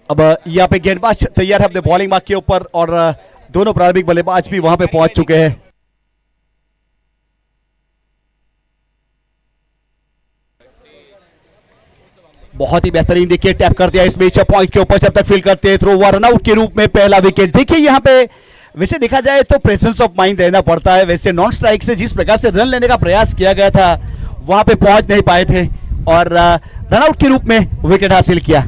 अब यहाँ पे गेंदबाज तैयार है अपने बॉलिंग मार्क के ऊपर और दोनों प्रारंभिक बल्लेबाज भी वहां पे पहुंच चुके हैं। बहुत ही बेहतरीन देखिए टैप कर दिया इस मैच पॉइंट के ऊपर, जब तक फील करते हैं थ्रो रन आउट के रूप में पहला विकेट। देखिए यहाँ पे वैसे देखा जाए तो प्रेजेंस ऑफ माइंड रहना पड़ता है। वैसे नॉन स्ट्राइक से जिस प्रकार से रन लेने का प्रयास किया गया था वहां पे पहुंच नहीं पाए थे और रन आउट के रूप में विकेट हासिल किया।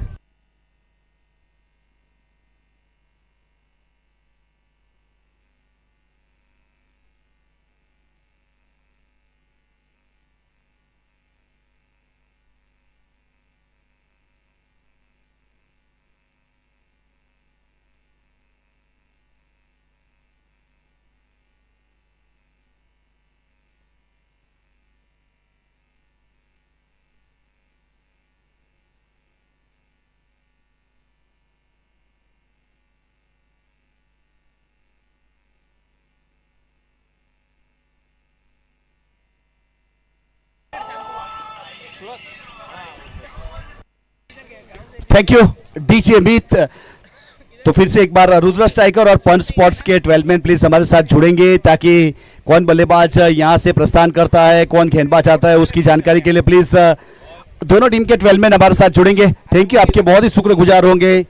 Thank you DJ Amit. तो फिर से एक बार रुद्र स्ट्राइकर और पंच स्पॉट्स के 12 मैन प्लीज हमारे साथ जुड़ेंगे ताकि कौन बल्लेबाज यहां से प्रस्थान करता है, कौन गेंदबाज आता है, उसकी जानकारी के लिए प्लीज दोनों टीम के 12 मैन हमारे साथ जुड़ेंगे। थैंक यू, आपके बहुत ही शुक्रगुजार होंगे।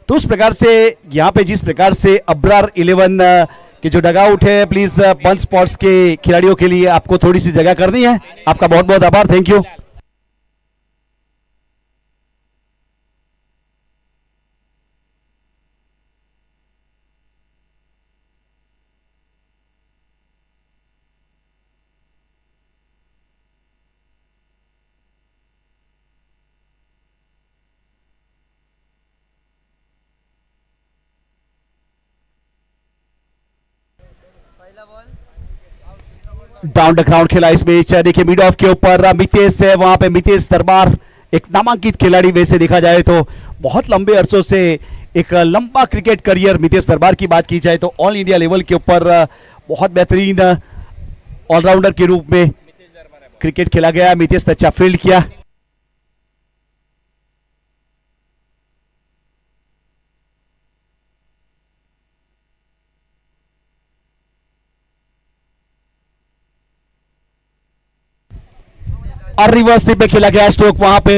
तो उस प्रकार से यहाँ पे जिस प्रकार से अब्रार 11 के जो डगआउट है, प्लीज पंच स्पॉट्स के खिलाड़ियों के लिए आपको थोड़ी सी जगह करनी है। आपका बहुत बहुत आभार, thank you. Down the ground खेला इस मैच। देखिए मिड ऑफ के ऊपर मितेश है, वहां पे मितेश दरबार एक नामांकित खिलाड़ी। वैसे देखा जाए तो बहुत लंबे अरसों से एक लंबा क्रिकेट करियर मितेश दरबार की बात की जाए तो ऑल इंडिया लेवल के ऊपर बहुत बेहतरीन ऑलराउंडर के रूप में क्रिकेट खेला गया। मितेश ने अच्छा फील्ड किया। और रिवर्स स्लिप में खेला गया स्ट्रोक वहां पे।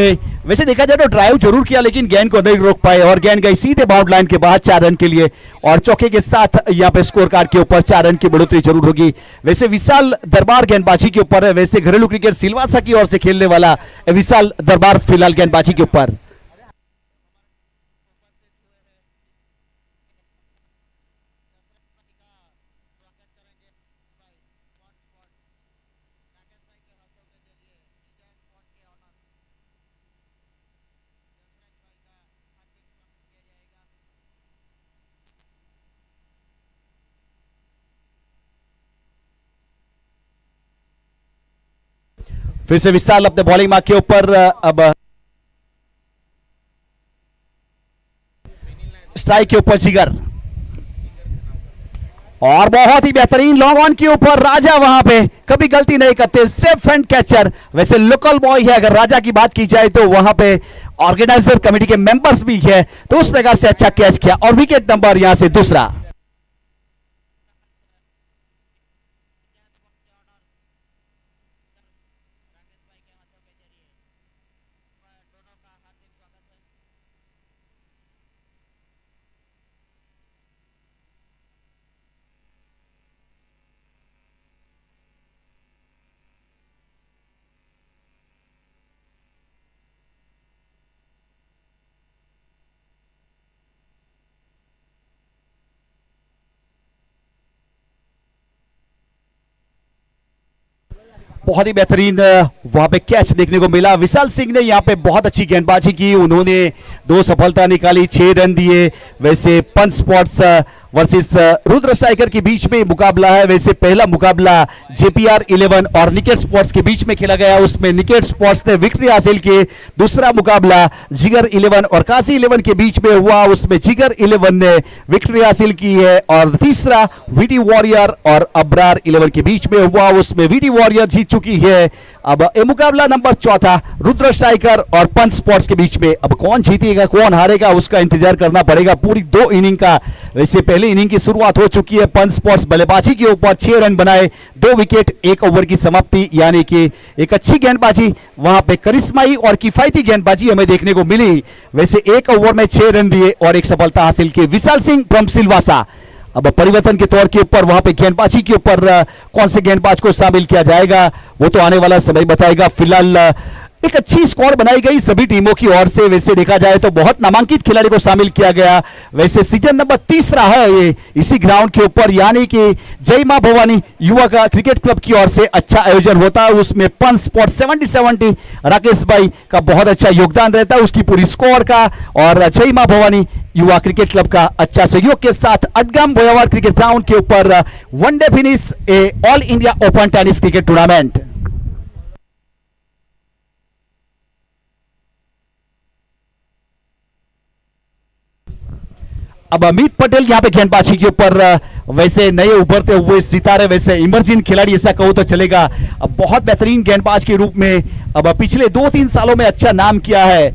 वैसे देखा जाए तो ड्राइव जरूर किया लेकिन गेंद को नहीं रोक पाए और गेंद गई सीधे बाउंड लाइन के बाद 4 रन के लिए और चौके के साथ यहां पे स्कोर कार्ड के ऊपर 4 रन की बढ़ोतरी जरूर होगी। वैसे विशाल दरबार गेंदबाजी के ऊपर है। वैसे घरेलू क्रिकेट सिलवासा की ओर से खेलने वाला विशाल दरबार फिलहाल गेंदबाजी के ऊपर। फिर से विशाल अपने बॉलिंग मार्क के ऊपर अब स्ट्राइक के ऊपर जिगर और बहुत ही बेहतरीन लॉन्ग ऑन के ऊपर राजा वहां पे कभी गलती नहीं करते, सेफ एंड कैचर। वैसे लोकल बॉय है, अगर राजा की बात की जाए तो वहां पे ऑर्गेनाइजर कमेटी के मेंबर्स भी है, तो उस प्रकार से अच्छा कैच किया और विकेट नंबर यहां से दूसरा। बहुत ही बेहतरीन वहां पे कैच देखने को मिला। विशाल सिंह ने यहां पे बहुत अच्छी गेंदबाजी की, उन्होंने 2 सफलता निकाली, 6 रन दिए। वैसे पंच स्पॉट्स वर्सेस रुद्र स्ट्राइकर के बीच में मुकाबला है। वैसे पहला मुकाबला जेपीआर 11 और निकेट स्पोर्ट्स के बीच में खेला गया, उसमें निकेट स्पोर्ट्स ने विक्ट्री हासिल की। दूसरा मुकाबला जिगर 11 और काशी 11 के बीच में हुआ, उसमें जिगर 11 ने विक्ट्री हासिल की है। और तीसरा वीटी वॉरियर और अब्रार 11 के बीच में हुआ, उसमें वीटी वॉरियर जीत चुकी है। अब ये मुकाबला नंबर चौथा रुद्र स्ट्राइकर और पंच स्पोर्ट्स के बीच में। अब कौन जीतेगा कौन हारेगा उसका इंतजार करना पड़ेगा पूरी 2 इनिंग का। वैसे पहली इनिंग की शुरुआत हो चुकी है। पंच स्पोर्ट्स बल्लेबाजी के ऊपर 6 रन बनाए, 2 विकेट, 1 ओवर की समाप्ति, यानी कि एक अच्छी गेंदबाजी, वहां पे करिश्माई और किफायती गेंदबाजी हमें देखने को मिली। वैसे 1 ओवर में 6 रन दिए और एक सफलता हासिल की। विशाल सिंह फ्रॉम सिलवासा। अब परिवर्तन के तौर के ऊपर वहां पे गेंदबाजी के ऊपर कौन से गेंदबाज को शामिल किया जाएगा वो तो आने वाला समय बताएगा। फिलहाल एक अच्छी स्कोर बनाई गई सभी टीमों की ओर से। वैसे देखा जाए तो बहुत नामांकित खिलाड़ी को शामिल किया गया। वैसे सीजन नंबर 3 है ये इसी ग्राउंड के ऊपर, यानी कि जय मां भवानी युवा का क्रिकेट क्लब की ओर से अच्छा आयोजन होता है। उसमें पंच स्पॉट 70-70 राकेश भाई का बहुत अच्छा योगदान रहता है उसकी पूरी स्कोर का, और जय मां भवानी युवा क्रिकेट क्लब का अच्छा सहयोग के साथ अडगाम बोयावार क्रिकेट ग्राउंड के ऊपर one day finish a all India open tennis cricket tournament. अब अमित पटेल यहां पे गेंदबाजी के ऊपर, वैसे नए उभरते हुए सितारे, वैसे इमर्जिंग खिलाड़ी ऐसा कहो तो चलेगा। अब बहुत बेहतरीन गेंदबाज के रूप में अब पिछले 2-3 सालों में अच्छा नाम किया है।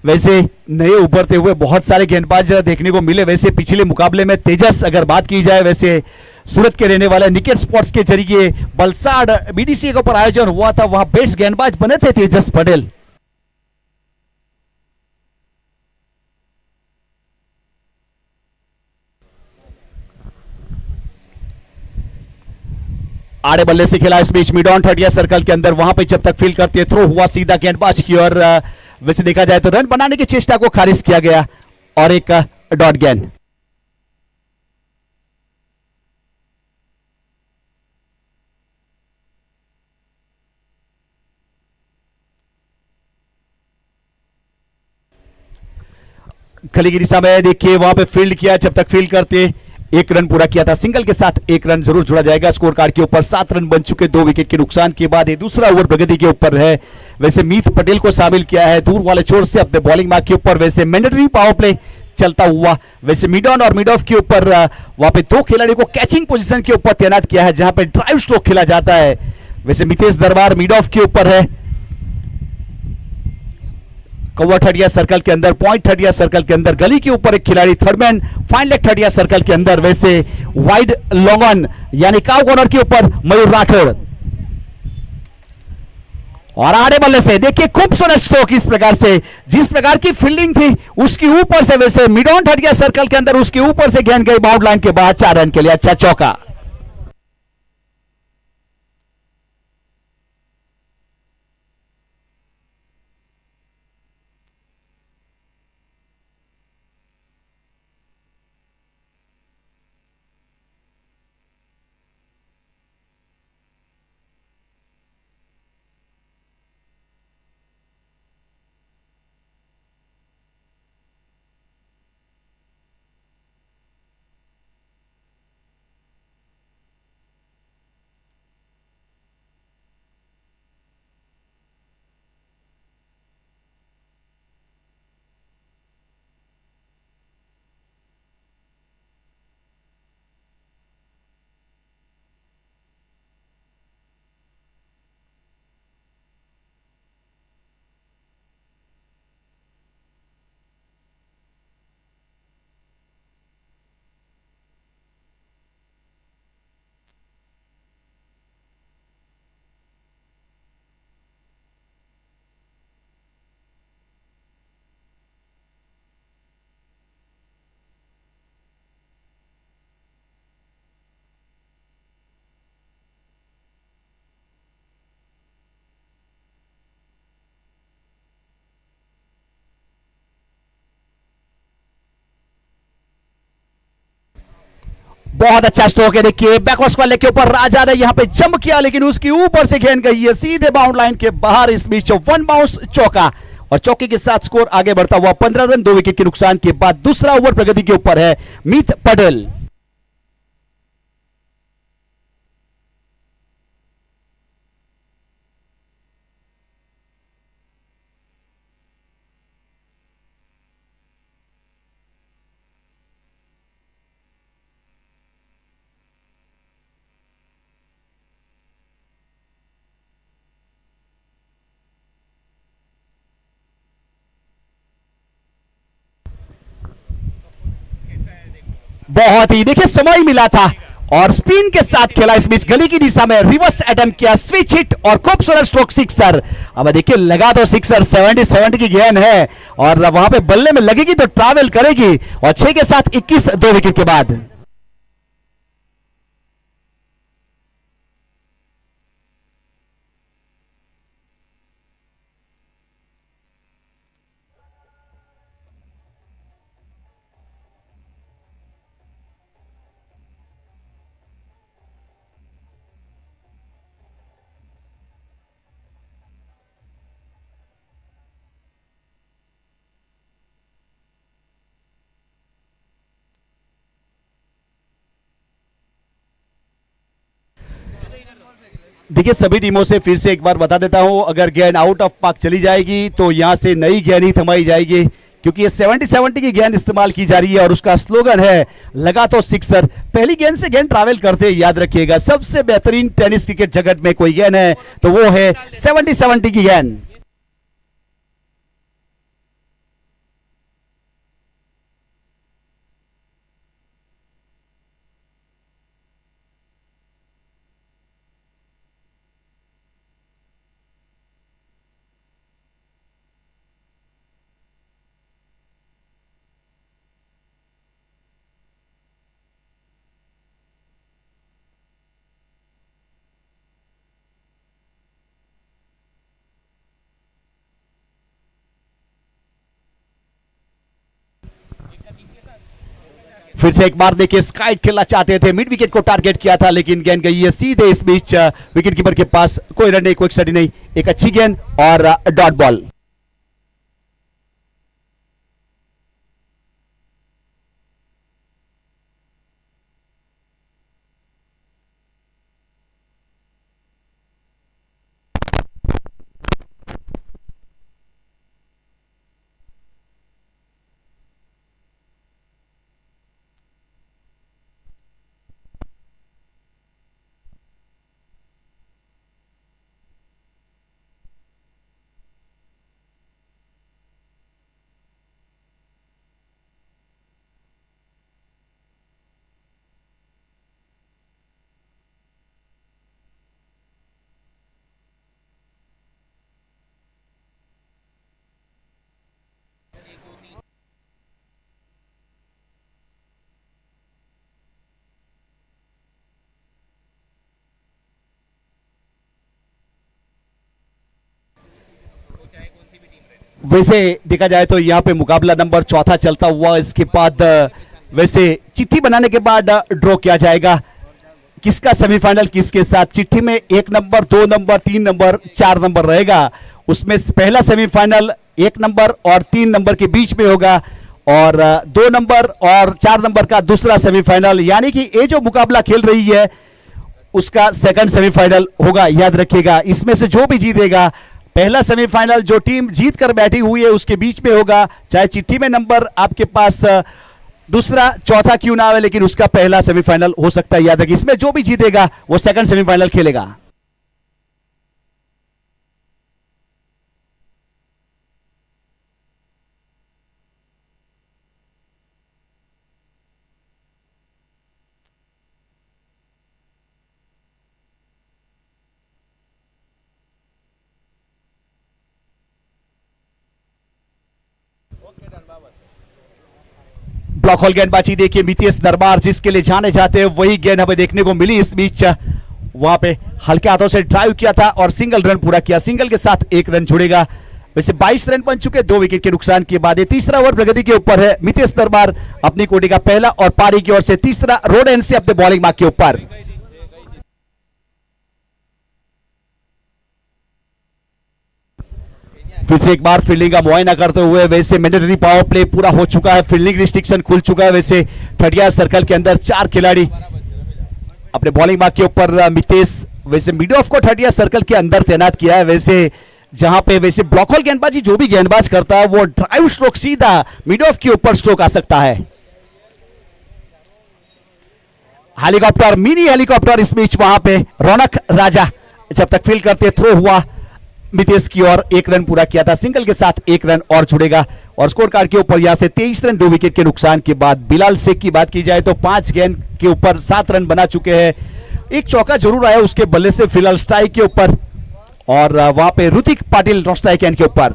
वैसे नए उभरते हुए बहुत सारे गेंदबाज देखने को मिले। वैसे पिछले मुकाबले में तेजस अगर बात की जाए, वैसे सूरत के रहने वाले निकेट स्पोर्ट्स के जरिए बलसाड़ बीडीसी के ऊपर आयोजन हुआ था, वहां बेस्ट गेंदबाज बने थे तेजस पटेल। आड़े बल्ले से खेला इस बीच मिड ऑन थर्ड सर्कल के अंदर, वहां पे जब तक फील करते थ्रो हुआ सीधा गेंदबाज की और वैसे देखा जाए तो रन बनाने की चेष्टा को खारिज किया गया और एक डॉट गेंद। खली की दिशा में देखिए वहां पे फील्ड किया, जब तक फील्ड करते 1 रन पूरा किया था। सिंगल के साथ 1 रन जरूर जुड़ा जाएगा स्कोर कार्ड के ऊपर। 7 रन बन चुके 2 विकेट के नुकसान के बाद। ये दूसरा ओवर प्रगति के ऊपर है। वैसे मीत पटेल को शामिल किया है दूर वाले छोर से अपने बॉलिंग मार्क के ऊपर। वैसे मैंडेटरी पावर प्ले चलता हुआ, वैसे मिड ऑन और मिड ऑफ के ऊपर वहां पे 2 खिलाड़ियों को कैचिंग पोजीशन के ऊपर तैनात किया है जहां पे ड्राइव स्ट्रोक खेला जाता है। वैसे मितेश दरबार मिड ऑफ के ऊपर है, कवर थर्ड सर्कल के अंदर, पॉइंट थर्ड सर्कल के अंदर, गली के ऊपर एक खिलाड़ी third man, fine leg third circle के अंदर। वैसे वाइड लॉन्ग ऑन यानी काउ कॉर्नर के ऊपर मयूर राठौड़, और आड़े बल्ले से देखिए खूबसूरत स्ट्रोक। इस प्रकार से जिस प्रकार की फील्डिंग थी उसके ऊपर से, वैसे मिड ऑन थर्ड सर्कल के अंदर उसके ऊपर से गेंद गई बाउंड लाइन के बाद 4 रन के लिए। अच्छा चौका। बहुत अच्छा स्ट्रोक है, देखिए बैकवर्ड वाले के ऊपर राजा ने यहां पे जंप किया, लेकिन उसके ऊपर से गेंद गई है सीधे बाउंड लाइन के बाहर। इस बीच 1 बाउंस चौका, और चौके के साथ स्कोर आगे बढ़ता हुआ 15 रन 2 विकेट के नुकसान के बाद। दूसरा ओवर प्रगति के ऊपर है मीत पटेल। बहुत ही देखिए समय मिला था और स्पिन के साथ खेला इस बीच गली की दिशा में रिवर्स अटेम्प्ट किया, स्विच हिट और खूबसूरत स्ट्रोक सिक्सर। अब देखिए लगा तो सिक्सर 70 की गेंद है और वहां पे बल्ले में लगेगी तो ट्रैवल करेगी और 6 के साथ 21 2 विकेट के बाद। देखिए सभी टीमों से फिर से एक बार बता देता हूं, अगर गेंद आउट ऑफ पार्क चली जाएगी तो यहां से नई गेंद ही थमाई जाएगी, क्योंकि ये 70 की गेंद इस्तेमाल की जा रही है और उसका स्लोगन है लगा तो सिक्सर। पहली गेंद से गेंद ट्रैवल करते याद रखिएगा, सबसे बेहतरीन टेनिस क्रिकेट जगत में कोई गेंद है तो वो है 70 की गेंद। फिर से एक बार देखिए स्काइट खेलना चाहते थे, मिड विकेट को टारगेट किया था लेकिन गेंद गई है सीधे इस बीच विकेट कीपर के पास। कोई रन नहीं, कोई स्टडी नहीं, एक अच्छी गेंद और डॉट बॉल। वैसे देखा जाए तो यहाँ पे मुकाबला नंबर चौथा चलता हुआ, इसके बाद वैसे चिट्ठी बनाने के बाद ड्रॉ किया जाएगा किसका सेमीफाइनल किसके साथ। चिट्ठी में 1 नंबर 2 नंबर 3 नंबर 4 नंबर रहेगा, उसमें पहला सेमीफाइनल 1 नंबर और 3 नंबर के बीच में होगा और 2 नंबर और 4 नंबर का दूसरा सेमीफाइनल, यानी कि ये जो मुकाबला खेल रही है उसका सेकंड सेमीफाइनल होगा। याद रखिएगा इसमें से जो भी जीतेगा, पहला सेमीफाइनल जो टीम जीत कर बैठी हुई है उसके बीच में होगा, चाहे चिट्ठी में नंबर आपके पास दूसरा चौथा क्यों ना आए लेकिन उसका पहला सेमीफाइनल हो सकता है। याद रखिए इसमें जो भी जीतेगा वो सेकंड सेमीफाइनल खेलेगा। ब्लॉक होल गेंदबाजी देखिए मितेश दरबार जिसके लिए जाने जाते हैं वही गेंद हमें देखने को मिली। इस बीच वहां पे हल्के हाथों से ड्राइव किया था और सिंगल रन पूरा किया, सिंगल के साथ 1 रन जुड़ेगा। वैसे 22 रन बन चुके 2 विकेट के नुकसान के बाद। ये तीसरा ओवर प्रगति के ऊपर है, मितेश दरबार अपनी कोटी का पहला और पारी की ओर से तीसरा रोड एंड से अपने बॉलिंग मार्क के ऊपर। फिर से एक बार फील्डिंग का मुआयना करते हुए, वैसे मैंडेटरी पावर प्ले पूरा हो चुका है, फील्डिंग रिस्ट्रिक्शन खुल चुका है। वैसे 30 सर्कल के अंदर 4 खिलाड़ी अपने बॉलिंग मार्क के ऊपर। मितेश वैसे मिड ऑफ को 30 सर्कल के अंदर तैनात किया है, वैसे जहां पे वैसे ब्लॉक होल गेंदबाजी जो भी गेंदबाज करता है वो ड्राइव स्ट्रोक सीधा मिड ऑफ के ऊपर स्ट्रोक आ सकता है। हेलीकॉप्टर, मिनी हेलीकॉप्टर इस बीच वहां पे रौनक राजा जब तक फील करते थ्रो हुआ मितेश की ओर 1 रन पूरा किया था, सिंगल के साथ 1 रन और जुड़ेगा। और स्कोर कार्ड के ऊपर यहां से 23 रन 2 विकेट के नुकसान के बाद बिलाल शेख की बात की जाए तो 5 गेंद के ऊपर 7 रन बना चुके हैं। एक चौका जरूर आया उसके बल्ले से फिलहाल स्ट्राइक के ऊपर, और वहां पे Hrithik Patil not strike and के ऊपर।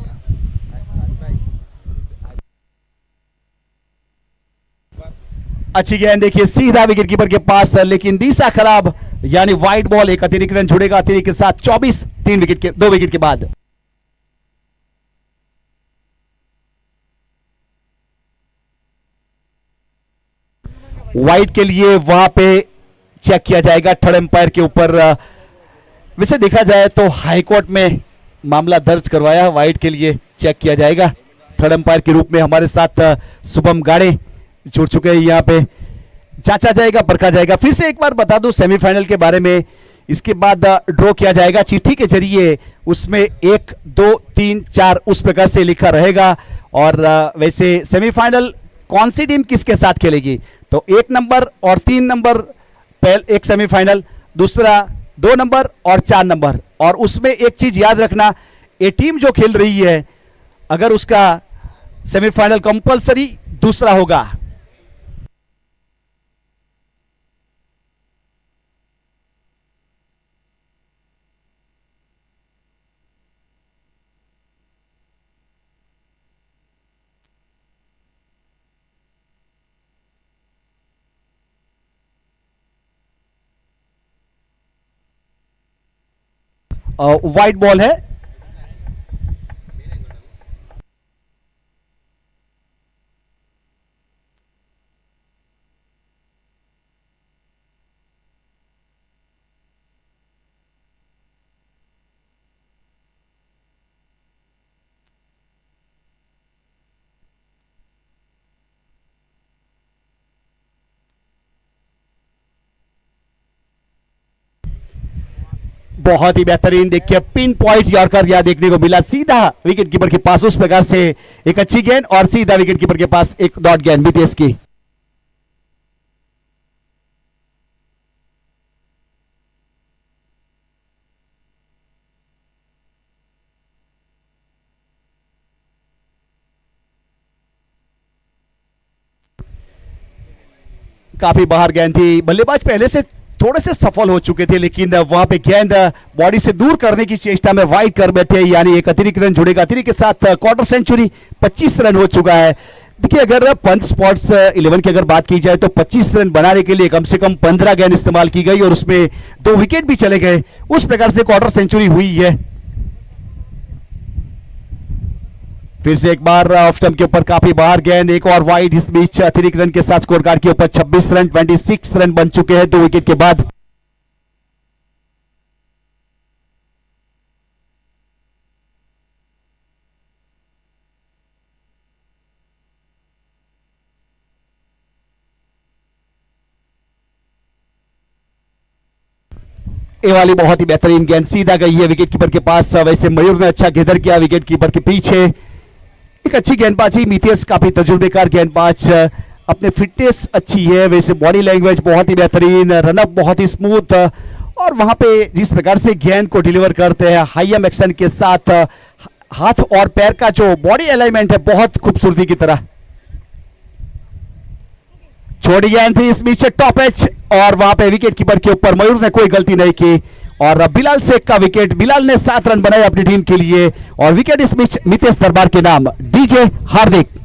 अच्छी गेंद देखिए सीधा विकेट कीपर के पास, लेकिन दिशा खराब, यानी वाइड बॉल। एक अतिरिक्त रन जुड़ेगा अतिरिक्त के साथ 24 2 विकेट के बाद। वाइड के लिए वहां पे चेक किया जाएगा थर्ड एम्पायर के ऊपर। वैसे देखा जाए तो हाईकोर्ट में मामला दर्ज करवाया, वाइड के लिए चेक किया जाएगा। थर्ड एम्पायर के रूप में हमारे साथ शुभम गाड़े जुड़ चुके हैं, यहाँ पे जांचा जाएगा, परखा जाएगा। फिर से एक बार बता दूं सेमीफाइनल के बारे में, इसके बाद ड्रॉ किया जाएगा चिट्ठी के जरिए, उसमें 1 2 3 4 उस प्रकार से लिखा रहेगा। और वैसे सेमीफाइनल कौन सी टीम किसके साथ खेलेगी, तो 1 नंबर और 3 नंबर पहले एक सेमीफाइनल, दूसरा 2 नंबर और 4 नंबर। और उसमें एक चीज याद रखना, ये टीम जो खेल रही है अगर उसका सेमीफाइनल कंपलसरी दूसरा होगा। वाइट बॉल है, बहुत ही बेहतरीन देखिए पिन पॉइंट यॉर्कर यहां देखने को मिला सीधा विकेट कीपर के पास। उस प्रकार से एक अच्छी गेंद और सीधा विकेट कीपर के पास एक डॉट गेंद मितेश की। काफी बाहर गेंद थी, बल्लेबाज पहले से थोड़े से सफल हो चुके थे, लेकिन वहां पे गेंद बॉडी से दूर करने की चेष्टा में वाइड कर बैठे, यानी एक अतिरिक्त रन जुड़ेगा। अतिरिक्त के साथ क्वार्टर सेंचुरी 25 रन हो चुका है। देखिए अगर पंत स्पोर्ट्स 11 की अगर बात की जाए तो 25 रन बनाने के लिए कम से कम 15 गेंद इस्तेमाल की गई और उसमें 2 विकेट भी चले गए, उस प्रकार से क्वार्टर सेंचुरी हुई है। फिर से एक बार ऑफ स्टंप के ऊपर काफी बाहर गेंद, एक और वाइड, इस बीच अतिरिक्त रन के साथ स्कोर कार्ड के ऊपर 26 रन 26 रन बन चुके हैं 2 विकेट के बाद। ये वाली बहुत ही बेहतरीन गेंद सीधा गई है विकेट कीपर के पास। वैसे मयूर ने अच्छा घेदर किया विकेट कीपर के पीछे। एक अच्छी गेंदबाजी, मितेश काफी तजुर्बेकार गेंदबाज, अपने फिटनेस अच्छी है, वैसे बॉडी लैंग्वेज बहुत ही बेहतरीन, रनअप बहुत ही स्मूथ, और वहां पे जिस प्रकार से गेंद को डिलीवर करते हैं हाई एम एक्शन के साथ, हाथ और पैर का जो बॉडी अलाइनमेंट है बहुत खूबसूरती की तरह। छोटी गेंद थी, इस बीच टॉप एच, और वहां पे विकेट कीपर के ऊपर मयूर ने कोई गलती नहीं की और बिलाल शेख का विकेट। बिलाल ने 7 रन बनाए अपनी टीम के लिए और विकेट इस बीच मितेश दरबार के नाम। डीजे हार्दिक।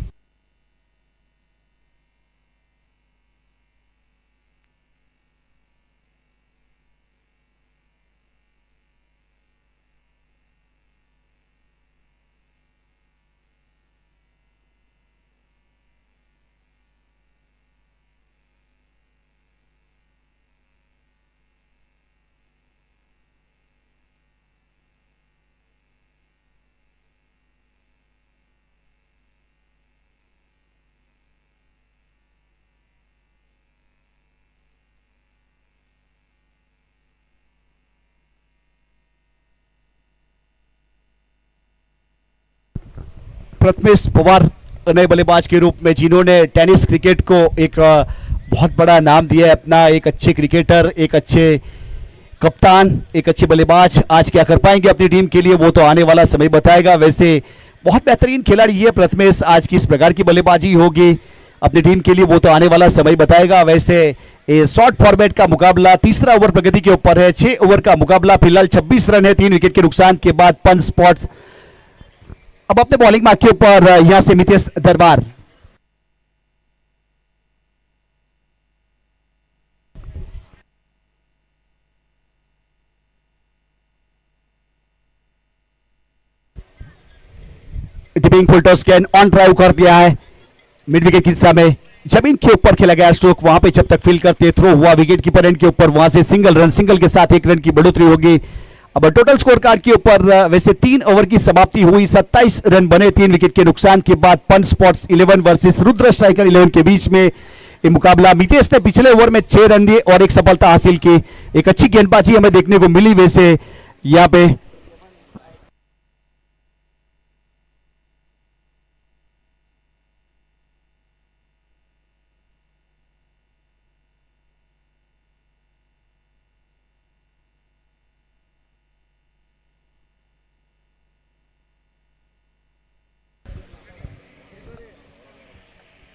प्रथमेश पवार नए बल्लेबाज के रूप में, जिन्होंने टेनिस क्रिकेट को एक बहुत बड़ा नाम दिया है अपना, एक अच्छे क्रिकेटर, एक अच्छे कप्तान एक अच्छे बल्लेबाज आज क्या कर पाएंगे अपनी टीम के लिए वो तो आने वाला समय बताएगा। वैसे बहुत बेहतरीन खिलाड़ी है प्रथमेश, आज किस प्रकार की बल्लेबाजी होगी अपनी टीम के लिए वो तो आने वाला समय बताएगा। वैसे शॉर्ट फॉर्मेट का मुकाबला, तीसरा ओवर प्रगति के ऊपर है, 6 ओवर का मुकाबला, फिलहाल 26 रन है 3 विकेट के नुकसान के बाद। 5 स्पॉट्स अब अपने बॉलिंग मार्क के ऊपर यहां से मितेश दरबार। Dipping full toss can on drive कर दिया है मिड विकेट की दिशा में, जमीन के ऊपर खेला गया स्ट्रोक, वहां पे जब तक फील करते थ्रो हुआ विकेट कीपर एंड के ऊपर, वहां से सिंगल रन, सिंगल के साथ 1 रन की बढ़ोतरी होगी। अब टोटल स्कोर कार्ड के ऊपर वैसे 3 ओवर की समाप्ति हुई, 27 रन बने 3 विकेट के नुकसान के बाद। पंच स्पॉट्स 11 वर्सेस रुद्र स्ट्राइकर 11 के बीच में ये मुकाबला। मितेश ने पिछले ओवर में 6 रन दिए और एक सफलता हासिल की, एक अच्छी गेंदबाजी हमें देखने को मिली। वैसे यहाँ पे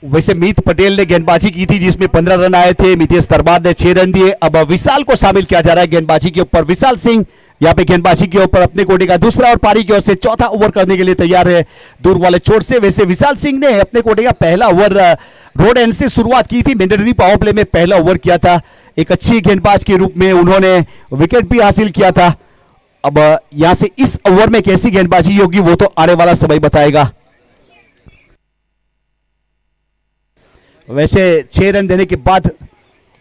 वैसे मीत पटेल ने गेंदबाजी की थी जिसमें 15 रन आए थे, मितेश दरबार ने 6 रन दिए। अब विशाल को शामिल किया जा रहा है गेंदबाजी के ऊपर। विशाल सिंह यहाँ पे गेंदबाजी के ऊपर अपने कोटे का दूसरा और पारी की ओर से चौथा ओवर करने के लिए तैयार है दूर वाले चोट से। वैसे विशाल सिंह ने अपने कोटे का पहला ओवर रोड एंड से शुरुआत की थी, मैंडेटरी पावर प्ले में पहला ओवर किया था, एक अच्छी गेंदबाज के रूप में उन्होंने विकेट भी हासिल किया था। अब यहां से इस ओवर में कैसी गेंदबाजी होगी वो तो आने वाला समय बताएगा। वैसे 6 रन देने के बाद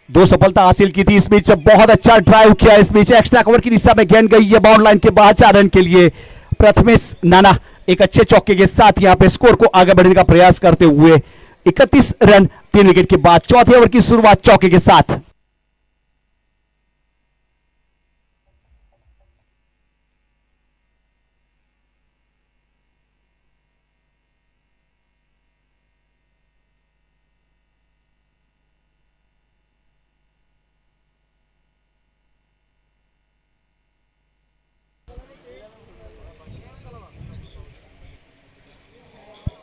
2 सफलता हासिल की थी। इस बीच बहुत अच्छा ड्राइव किया, इस बीच एक्स्ट्रा कवर की दिशा में गेंद गई है बाउंड लाइन के बाहर 4 रन के लिए। प्रथमेश नाना एक अच्छे चौके के साथ यहां पे स्कोर को आगे बढ़ने का प्रयास करते हुए 31 रन 3 विकेट के बाद। चौथे ओवर की शुरुआत चौके के साथ।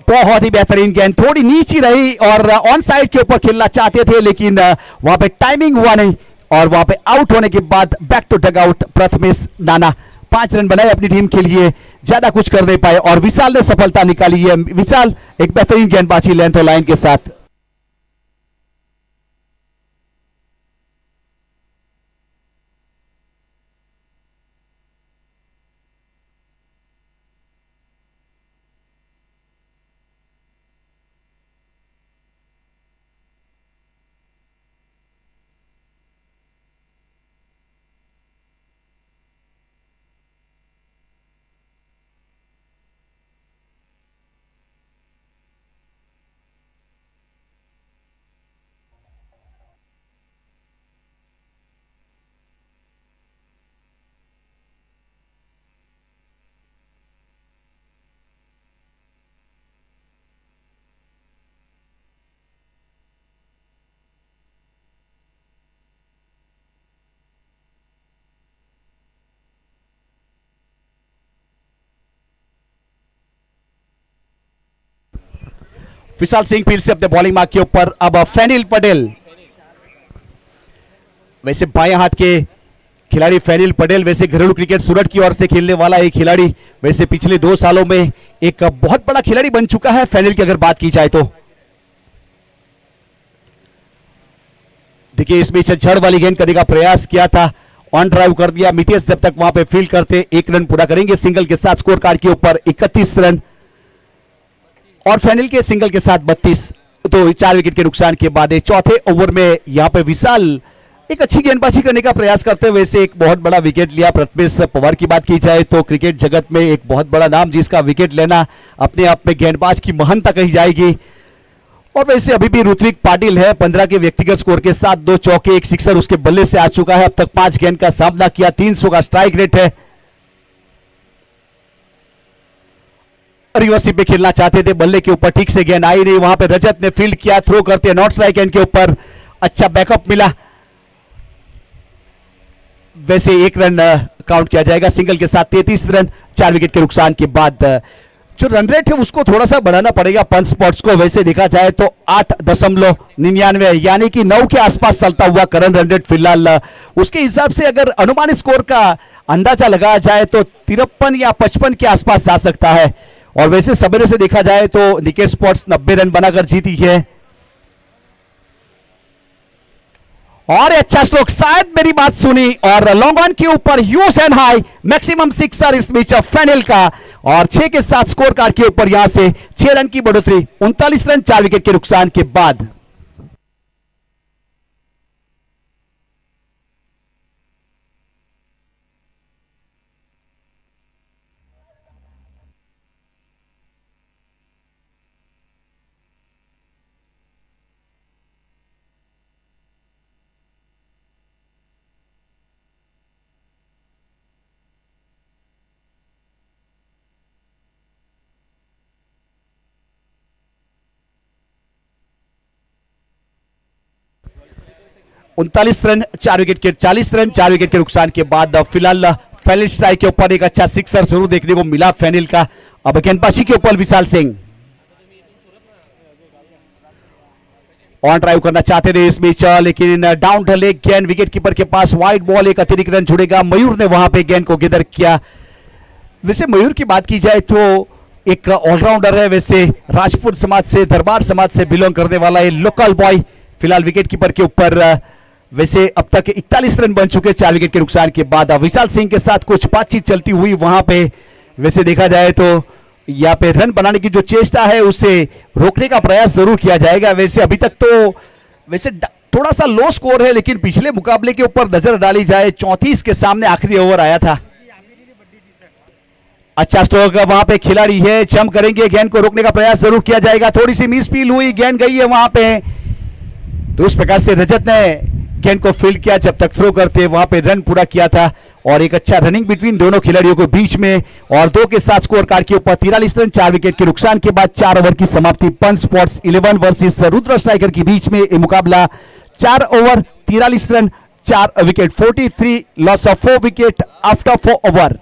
बहुत ही बेहतरीन गेंद, थोड़ी नीची रही और ऑन साइड के ऊपर खेलना चाहते थे लेकिन वहां पे टाइमिंग हुआ नहीं और वहां पे आउट होने के बाद back to dugout Prathamesh Nana. 5 run बनाए अपनी टीम के लिए, ज्यादा कुछ कर नहीं पाए और विशाल ने सफलता निकाली है। विशाल एक बेहतरीन गेंदबाजी लेंथ और लाइन के साथ। विशाल सिंह फील्ड से अपने बॉलिंग मार्क के ऊपर। अब फैनिल पटेल, वैसे बाएं हाथ के खिलाड़ी फैनिल पटेल, वैसे घरेलू क्रिकेट सूरत की ओर से खेलने वाला एक खिलाड़ी, वैसे पिछले 2 सालों में एक बहुत बड़ा खिलाड़ी बन चुका है फैनिल की अगर बात की जाए तो। देखिए इस बीच झड़ वाली गेंद करने का प्रयास किया था, ऑन ड्राइव कर दिया। मितेश जब तक वहां पे फील्ड करते 1 रन पूरा करेंगे सिंगल के साथ स्कोर कार्ड के ऊपर 31 रन और फैनिल के सिंगल के साथ 32, तो 4 विकेट के नुकसान के बाद चौथे ओवर में यहां पे विशाल एक अच्छी गेंदबाजी करने का प्रयास करते हुए से एक बहुत बड़ा विकेट लिया। प्रथमेश पवार की बात की जाए तो क्रिकेट जगत में एक बहुत बड़ा नाम जिसका विकेट लेना अपने आप में गेंदबाज की महानता कही जाएगी। और वैसे अभी भी ऋत्विक पाटिल है 15 के व्यक्तिगत स्कोर के साथ, 2 चौके 1 सिक्सर उसके बल्ले से आ चुका है। अब तक 5 गेंद का सामना किया, 300 का स्ट्राइक रेट है। रिवर्स पे खेलना चाहते थे, बल्ले के ऊपर ठीक से गेंद आई नहीं, वहां पे रजत ने फील्ड किया, थ्रो करते नॉट स्ट्राइक एंड के ऊपर अच्छा बैकअप मिला। वैसे 1 रन काउंट किया जाएगा सिंगल के साथ। 33 रन 4 विकेट के नुकसान के बाद जो रन रेट है उसको थोड़ा सा बढ़ाना पड़ेगा पंच स्पॉट्स को। वैसे देखा जाए तो 8.99 यानी कि 9 के आसपास चलता हुआ करंट रन रेट फिलहाल। उसके हिसाब से अगर अनुमानित स्कोर का अंदाजा लगाया जाए तो 53 या 55 के आसपास जा सकता है। और वैसे सवेरे से देखा जाए तो निकेश स्पोर्ट्स 90 रन बनाकर जीती है। और अच्छा स्ट्रोक, शायद मेरी बात सुनी, और लॉन्ग ऑन के ऊपर huge and high maximum sixer इस बीच फैनल का। और 6 के साथ स्कोर कार्ड के ऊपर यहां से 6 रन की बढ़ोतरी 39 रन 4 विकेट के नुकसान के बाद। उनतालीस रन 4 विकेट के 40 रन 4 विकेट के नुकसान के बाद फिलहाल फैनल स्ट्राइक के ऊपर एक अच्छा सिक्सर जरूर देखने को मिला फैनल का। अब गेंदबाजी के ऊपर विशाल सिंह ऑन ड्राइव करना चाहते थे इस बीच, लेकिन डाउन ढले गेंद विकेट कीपर के पास वाइड बॉल, एक अतिरिक्त रन जुड़ेगा। मयूर ने वहां पे गेंद को गिदर किया। वैसे मयूर की बात की जाए तो एक ऑलराउंडर है, वैसे राजपूत समाज से, दरबार समाज से बिलोंग करने वाला ये लोकल बॉय फिलहाल विकेट कीपर के ऊपर। वैसे अब तक 41 रन बन चुके 4 विकेट के नुकसान के बाद। विशाल सिंह के साथ कुछ बातचीत चलती हुई वहां पे। वैसे देखा जाए तो यहाँ पे रन बनाने की जो चेष्टा है उसे रोकने का प्रयास जरूर किया जाएगा। वैसे अभी तक तो वैसे थोड़ा सा लो स्कोर है, लेकिन पिछले मुकाबले के ऊपर नजर डाली जाए 34 के सामने आखिरी ओवर आया था। अच्छा स्ट्रोक वहां पे खिलाड़ी है, जंप करेंगे, गेंद को रोकने का प्रयास जरूर किया जाएगा। थोड़ी सी मिस फील हुई, गेंद गई है वहां पे, तो उस प्रकार से रजत ने गेंद को फील्ड किया, जब तक थ्रो करते वहां पे रन पूरा किया था। और एक अच्छा रनिंग बिटवीन दोनों खिलाड़ियों के बीच में। और 2 के साथ स्कोर कार्ड के ऊपर 43 रन 4 विकेट के नुकसान के बाद 4 ओवर की समाप्ति। पंच स्पॉट्स 11 वर्सेस रुद्र स्ट्राइकर के बीच में यह मुकाबला 4 over 43 run 4 wicket, 43 loss of 4 wicket after 4 over.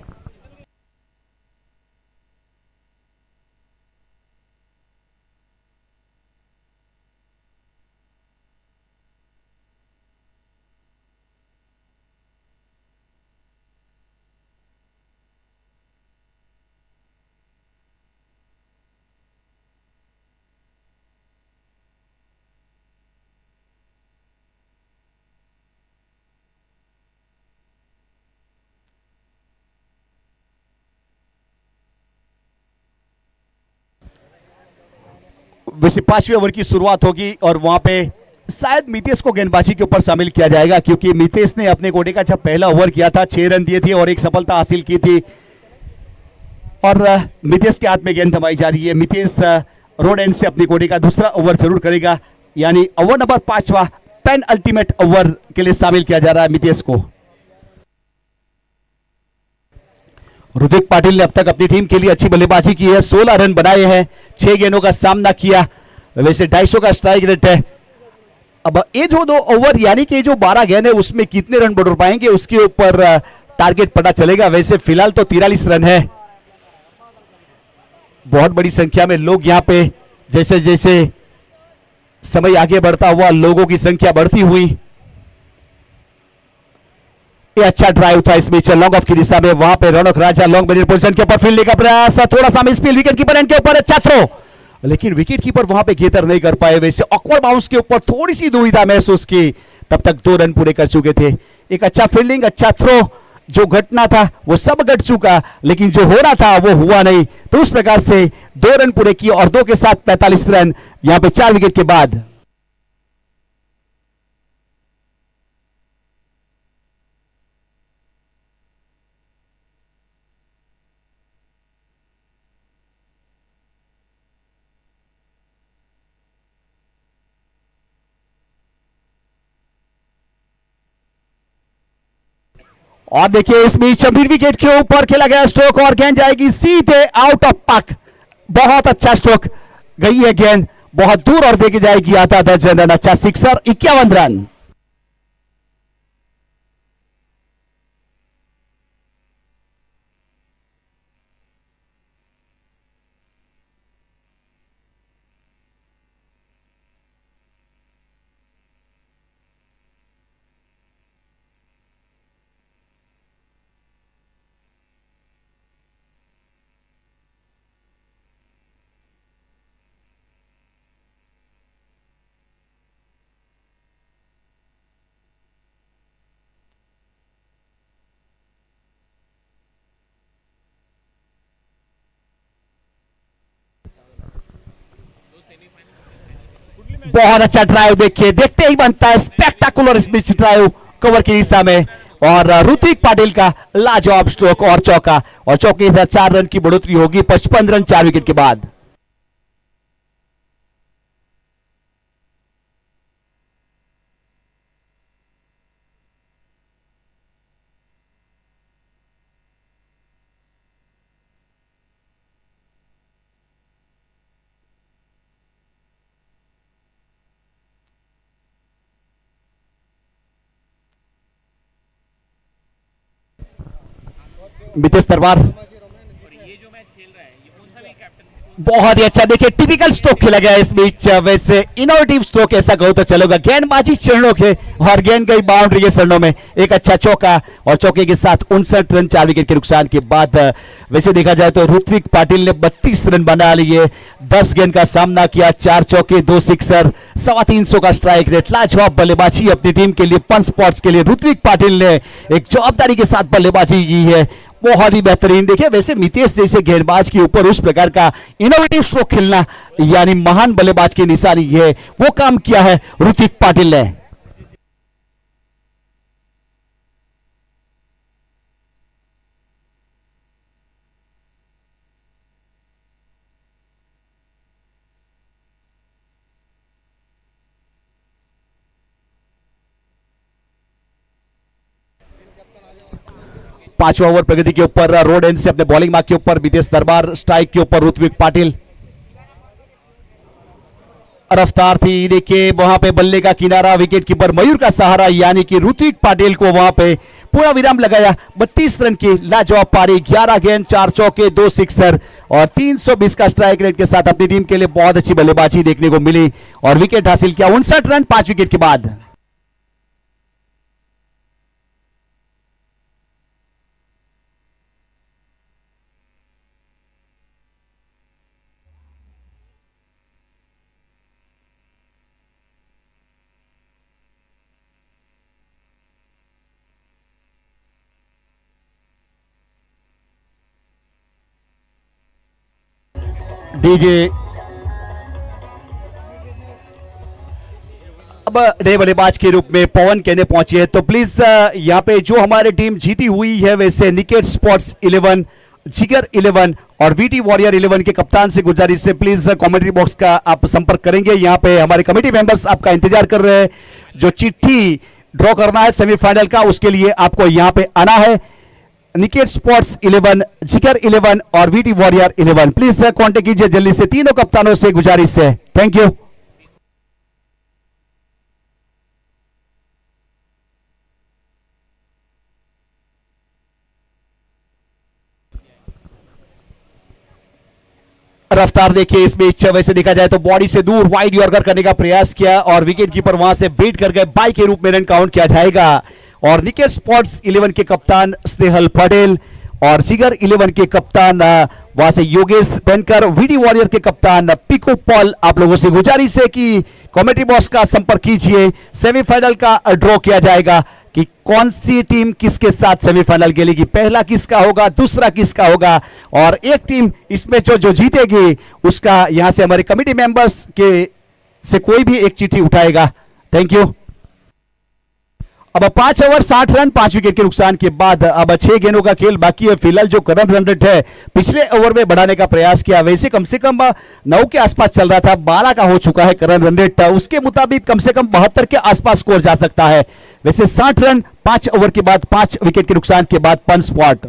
वैसे 5वें ओवर की शुरुआत होगी और वहां पे शायद मितेश को गेंदबाजी के ऊपर शामिल किया जाएगा, क्योंकि मितेश ने अपने कोटे का जब पहला ओवर किया था 6 रन दिए थे और एक सफलता हासिल की थी। और मितेश के हाथ में गेंद थमाई जा रही है। मितेश रोड एंड से अपने कोटे का दूसरा ओवर जरूर करेगा, यानी ओवर नंबर 5वां पेन अल्टीमेट ओवर के लिए शामिल किया जा रहा है मितेश को। ऋतिक पाटिल ने अब तक अपनी टीम के लिए अच्छी बल्लेबाजी की है, 16 रन बनाए हैं, 6 गेंदों का सामना किया। वैसे 250 का स्ट्राइक रेट है। अब ये जो 2 ओवर यानी कि जो 12 गेंद है उसमें कितने रन बढ़ पाएंगे उसके ऊपर टारगेट पता चलेगा। वैसे फिलहाल तो 43 रन है। बहुत बड़ी संख्या में लोग यहां पे जैसे जैसे समय आगे बढ़ता हुआ लोगों की संख्या बढ़ती हुई। ये अच्छा ड्राइव था इस बीच लॉन्ग ऑफ की दिशा में, वहां पे रौनक राजा लॉन्ग मिडिल पोजीशन के ऊपर फील्ड का प्रयास, थोड़ा सा miss field wicket keeper and के ऊपर अच्छा थ्रो, लेकिन विकेट कीपर वहां पे गेतर नहीं कर पाए। वैसे ऑकवर्ड बाउंस के ऊपर थोड़ी सी दुविधा महसूस की, तब तक 2 रन पूरे कर चुके थे। एक अच्छा फील्डिंग, अच्छा थ्रो, जो घटना था वो सब घट चुका, लेकिन जो हो रहा था वो हुआ नहीं। तो उस प्रकार से 2 रन पूरे किए और 2 के साथ 45 रन यहां पे 4 विकेट के बाद। और देखिए इस बीच मिड विकेट के ऊपर खेला गया स्ट्रोक और गेंद जाएगी सीधे आउट ऑफ पार्क। बहुत अच्छा स्ट्रोक, गई है गेंद बहुत दूर और देखी जाएगी आता दर्जन रन। अच्छा सिक्सर, 51 रन। बहुत अच्छा ड्राइव देखिए, देखते ही बनता है स्पेक्टाकुलर स्पिच ड्राइव कवर की दिशा में। और ऋत्विक पाटिल का लाजवाब स्ट्रोक और चौका, और चौके के साथ 4 रन की बढ़ोतरी होगी 55 रन 4 विकेट के बाद। मितेश तरवार बहुत ही अच्छा, देखिए टिपिकल स्ट्रोक खेला गया इस बीच, वैसे इनोवेटिव स्ट्रोक ऐसा कहो तो चलेगा, गेंदबाजी चरणों के और गेंद गई बाउंड्री के चरणों में। एक अच्छा चौका और चौके के साथ 59 रन 4 विकेट के नुकसान के बाद। वैसे देखा जाए तो ऋत्विक पाटिल ने 32 रन बना लिए, 10 गेंद का सामना किया, 4 चौके 2 सिक्सर, 325 का स्ट्राइक रेट। लाजवाब बल्लेबाजी अपनी टीम के लिए, पंच स्पॉट्स के लिए ऋत्विक पाटिल ने एक जवाबदारी के साथ बल्लेबाजी की है, बहुत ही बेहतरीन। देखिए वैसे मितेश जैसे गेंदबाज के ऊपर उस प्रकार का इनोवेटिव स्ट्रोक खेलना यानी महान बल्लेबाज की निशानी है, वो काम किया है ऋत्विक पाटिल ने। पांचवा ओवर प्रगति के ऊपर, रोड एंड से अपने बॉलिंग मार्क के ऊपर मितेश तरवार, स्ट्राइक के ऊपर ऋत्विक पाटिल। रफ्तार थी, देखिए वहां पे बल्ले का किनारा, विकेट कीपर मयूर का सहारा, यानी कि ऋत्विक पाटिल को वहां पे पूरा विराम लगाया। 32 रन की लाजवाब पारी, 11 गेंद 4 चौके 2 सिक्सर और 320 का स्ट्राइक रेट के साथ अपनी टीम के लिए बहुत अच्छी बल्लेबाजी देखने को मिली और विकेट हासिल किया 59 रन 5 विकेट के बाद। डीजे अब नए बल्लेबाज के रूप में पवन केने पहुंचे हैं, तो प्लीज यहां पे जो हमारी टीम जीती हुई है, वैसे निकेट स्पोर्ट्स 11, जिगर 11 और वीटी वॉरियर 11 के कप्तान से गुजारिश है प्लीज कमेंट्री बॉक्स का आप संपर्क करेंगे। यहां पे हमारे कमेटी मेंबर्स आपका इंतजार कर रहे हैं। जो चिट्ठी ड्रॉ करना है सेमीफाइनल का, उसके लिए आपको यहां पे आना है। निकेट स्पोर्ट्स 11, जिगर 11 और वीटी वॉरियर 11, प्लीज कांटेक्ट कीजिए जल्दी से। तीनों कप्तानों से गुजारिश है, थैंक यू। रफ्तार देखिए इस बीच, वैसे देखा जाए तो बॉडी से दूर वाइड यॉर्कर करने का प्रयास किया और विकेट कीपर वहां से बीट कर गए, बाई के रूप में रन काउंट किया जाएगा। और निकेट स्पोर्ट्स 11 के कप्तान स्नेहल पटेल और जिगर 11 के कप्तान वहां से योगेश बेनकर, वीडी वॉरियर के कप्तान पिको पॉल, आप लोगों से गुजारिश है कि कमेटी बॉक्स का संपर्क कीजिए। सेमीफाइनल का ड्रॉ किया जाएगा कि कौन सी टीम किसके साथ सेमीफाइनल खेलेगी, पहला किसका होगा, दूसरा किसका होगा, और एक टीम इसमें जो जीतेगी उसका यहां से हमारे कमेटी मेंबर्स के से कोई भी एक चिट्ठी उठाएगा। Thank you. अब 5 ओवर 60 रन 5 विकेट के नुकसान के बाद अब 6 गेंदों का खेल बाकी है। फिलहाल जो करंट रन रेट है पिछले ओवर में बढ़ाने का प्रयास किया, वैसे कम से कम 9 के आसपास चल रहा था, 12 का हो चुका है करंट रन रेट, उसके मुताबिक कम से कम 72 के आसपास स्कोर जा सकता है। वैसे 60 रन 5 ओवर के बाद 5 विकेट के नुकसान के बाद पंच स्पॉट।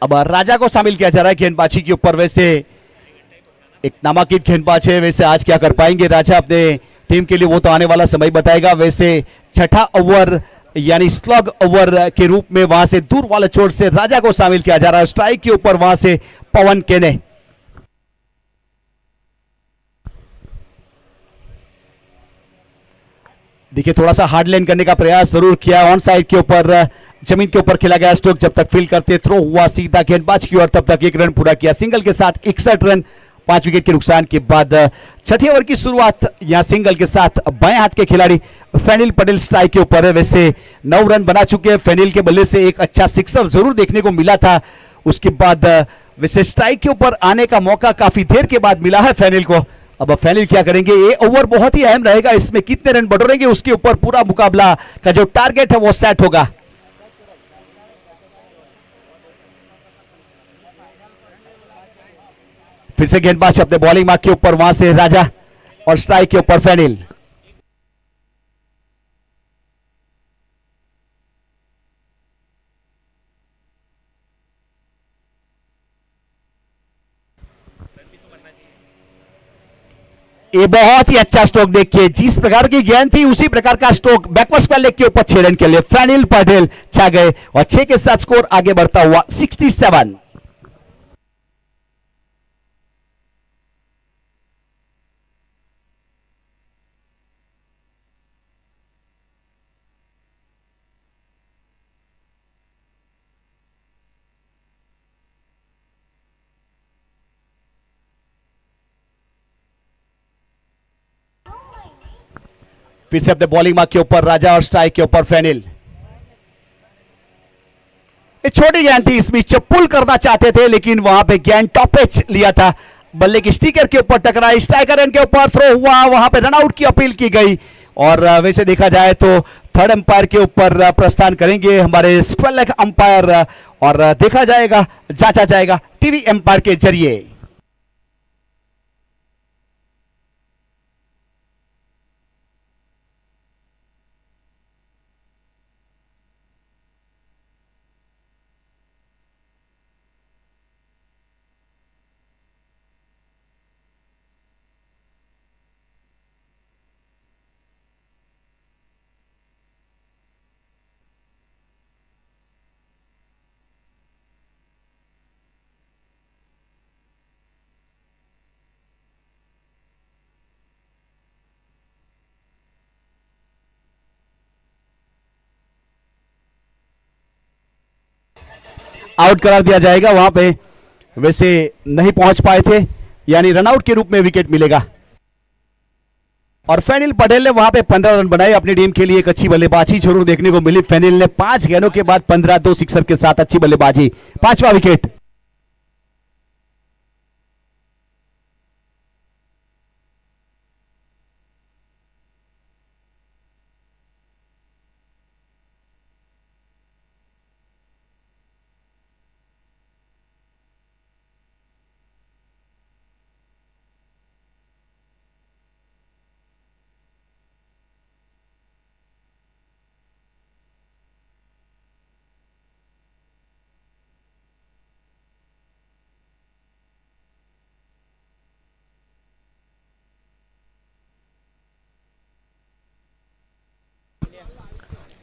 अब राजा को शामिल किया जा रहा है गेंदबाजी के ऊपर। वैसे एक नामांकित गेंदबाज है, वैसे आज क्या कर पाएंगे राजा अपने टीम के लिए वो तो आने वाला समय बताएगा। वैसे छठा ओवर यानी स्लग ओवर के रूप में वहां से दूर वाले चोट से राजा को शामिल किया जा रहा है। स्ट्राइक के ऊपर वहां से पवन केने। देखिए थोड़ा सा हार्ड लाइन करने का प्रयास जरूर किया, ऑन साइड के ऊपर जमीन के ऊपर खेला गया स्ट्रोक, जब तक फील करते थ्रो हुआ सीधा गेंदबाज की ओर, तब तक 1 रन पूरा किया सिंगल के साथ 61 रन 5 विकेट के नुकसान के बाद। छठे ओवर की शुरुआत यहां सिंगल के साथ बाएं हाथ के खिलाड़ी फैनिल पटेल स्ट्राइक के ऊपर है। वैसे 9 रन बना चुके हैं, फैनिल के बल्ले से एक अच्छा सिक्सर जरूर देखने को मिला था, उसके बाद वैसे स्ट्राइक के ऊपर आने का मौका काफी देर के बाद मिला है फैनिल को। अब फैनिल क्या करेंगे, ये ओवर बहुत ही अहम रहेगा, इसमें कितने रन बटोरेंगे उसके ऊपर पूरा मुकाबला का जो टारगेट है वो सेट होगा। फिर से गेंदबाज अपने बॉलिंग मार्क के ऊपर, वहां से राजा और स्ट्राइक के ऊपर फैनिल। ये बहुत ही अच्छा स्ट्रोक देखिए, जिस प्रकार की गेंद थी उसी प्रकार का स्ट्रोक बैकवर्ड स्क्वायर लेग के ऊपर 6 रन के लिए फैनिल पटेल छा गए और 6 के साथ स्कोर आगे बढ़ता हुआ 67। फिर से अपने बॉलिंग मार्क के ऊपर राजा और स्ट्राइक के ऊपर फैनिल। छोटी गेंद थी, इस बीच पुल करना चाहते थे लेकिन वहां पे गेंद टॉप एज लिया था, बल्ले की स्टिकर के ऊपर टकराई, स्ट्राइकर रन के ऊपर थ्रो हुआ, वहां पे रनआउट की अपील की गई और वैसे देखा जाए तो थर्ड अंपायर के ऊपर प्रस्थान करेंगे हमारे स्क्वायर लेग अंपायर और देखा जाएगा, जांचा जाएगा टीवी अंपायर के जरिए। आउट करार दिया जाएगा, वहां पे वैसे नहीं पहुंच पाए थे, यानी रनआउट के रूप में विकेट मिलेगा और फैनिल पटेल ने वहां पे 15 रन बनाए अपनी टीम के लिए। एक अच्छी बल्लेबाजी जरूर देखने को मिली फैनिल ने, 5 गेंदों के बाद 15 2 सिक्सर के साथ अच्छी बल्लेबाजी, 5वां विकेट।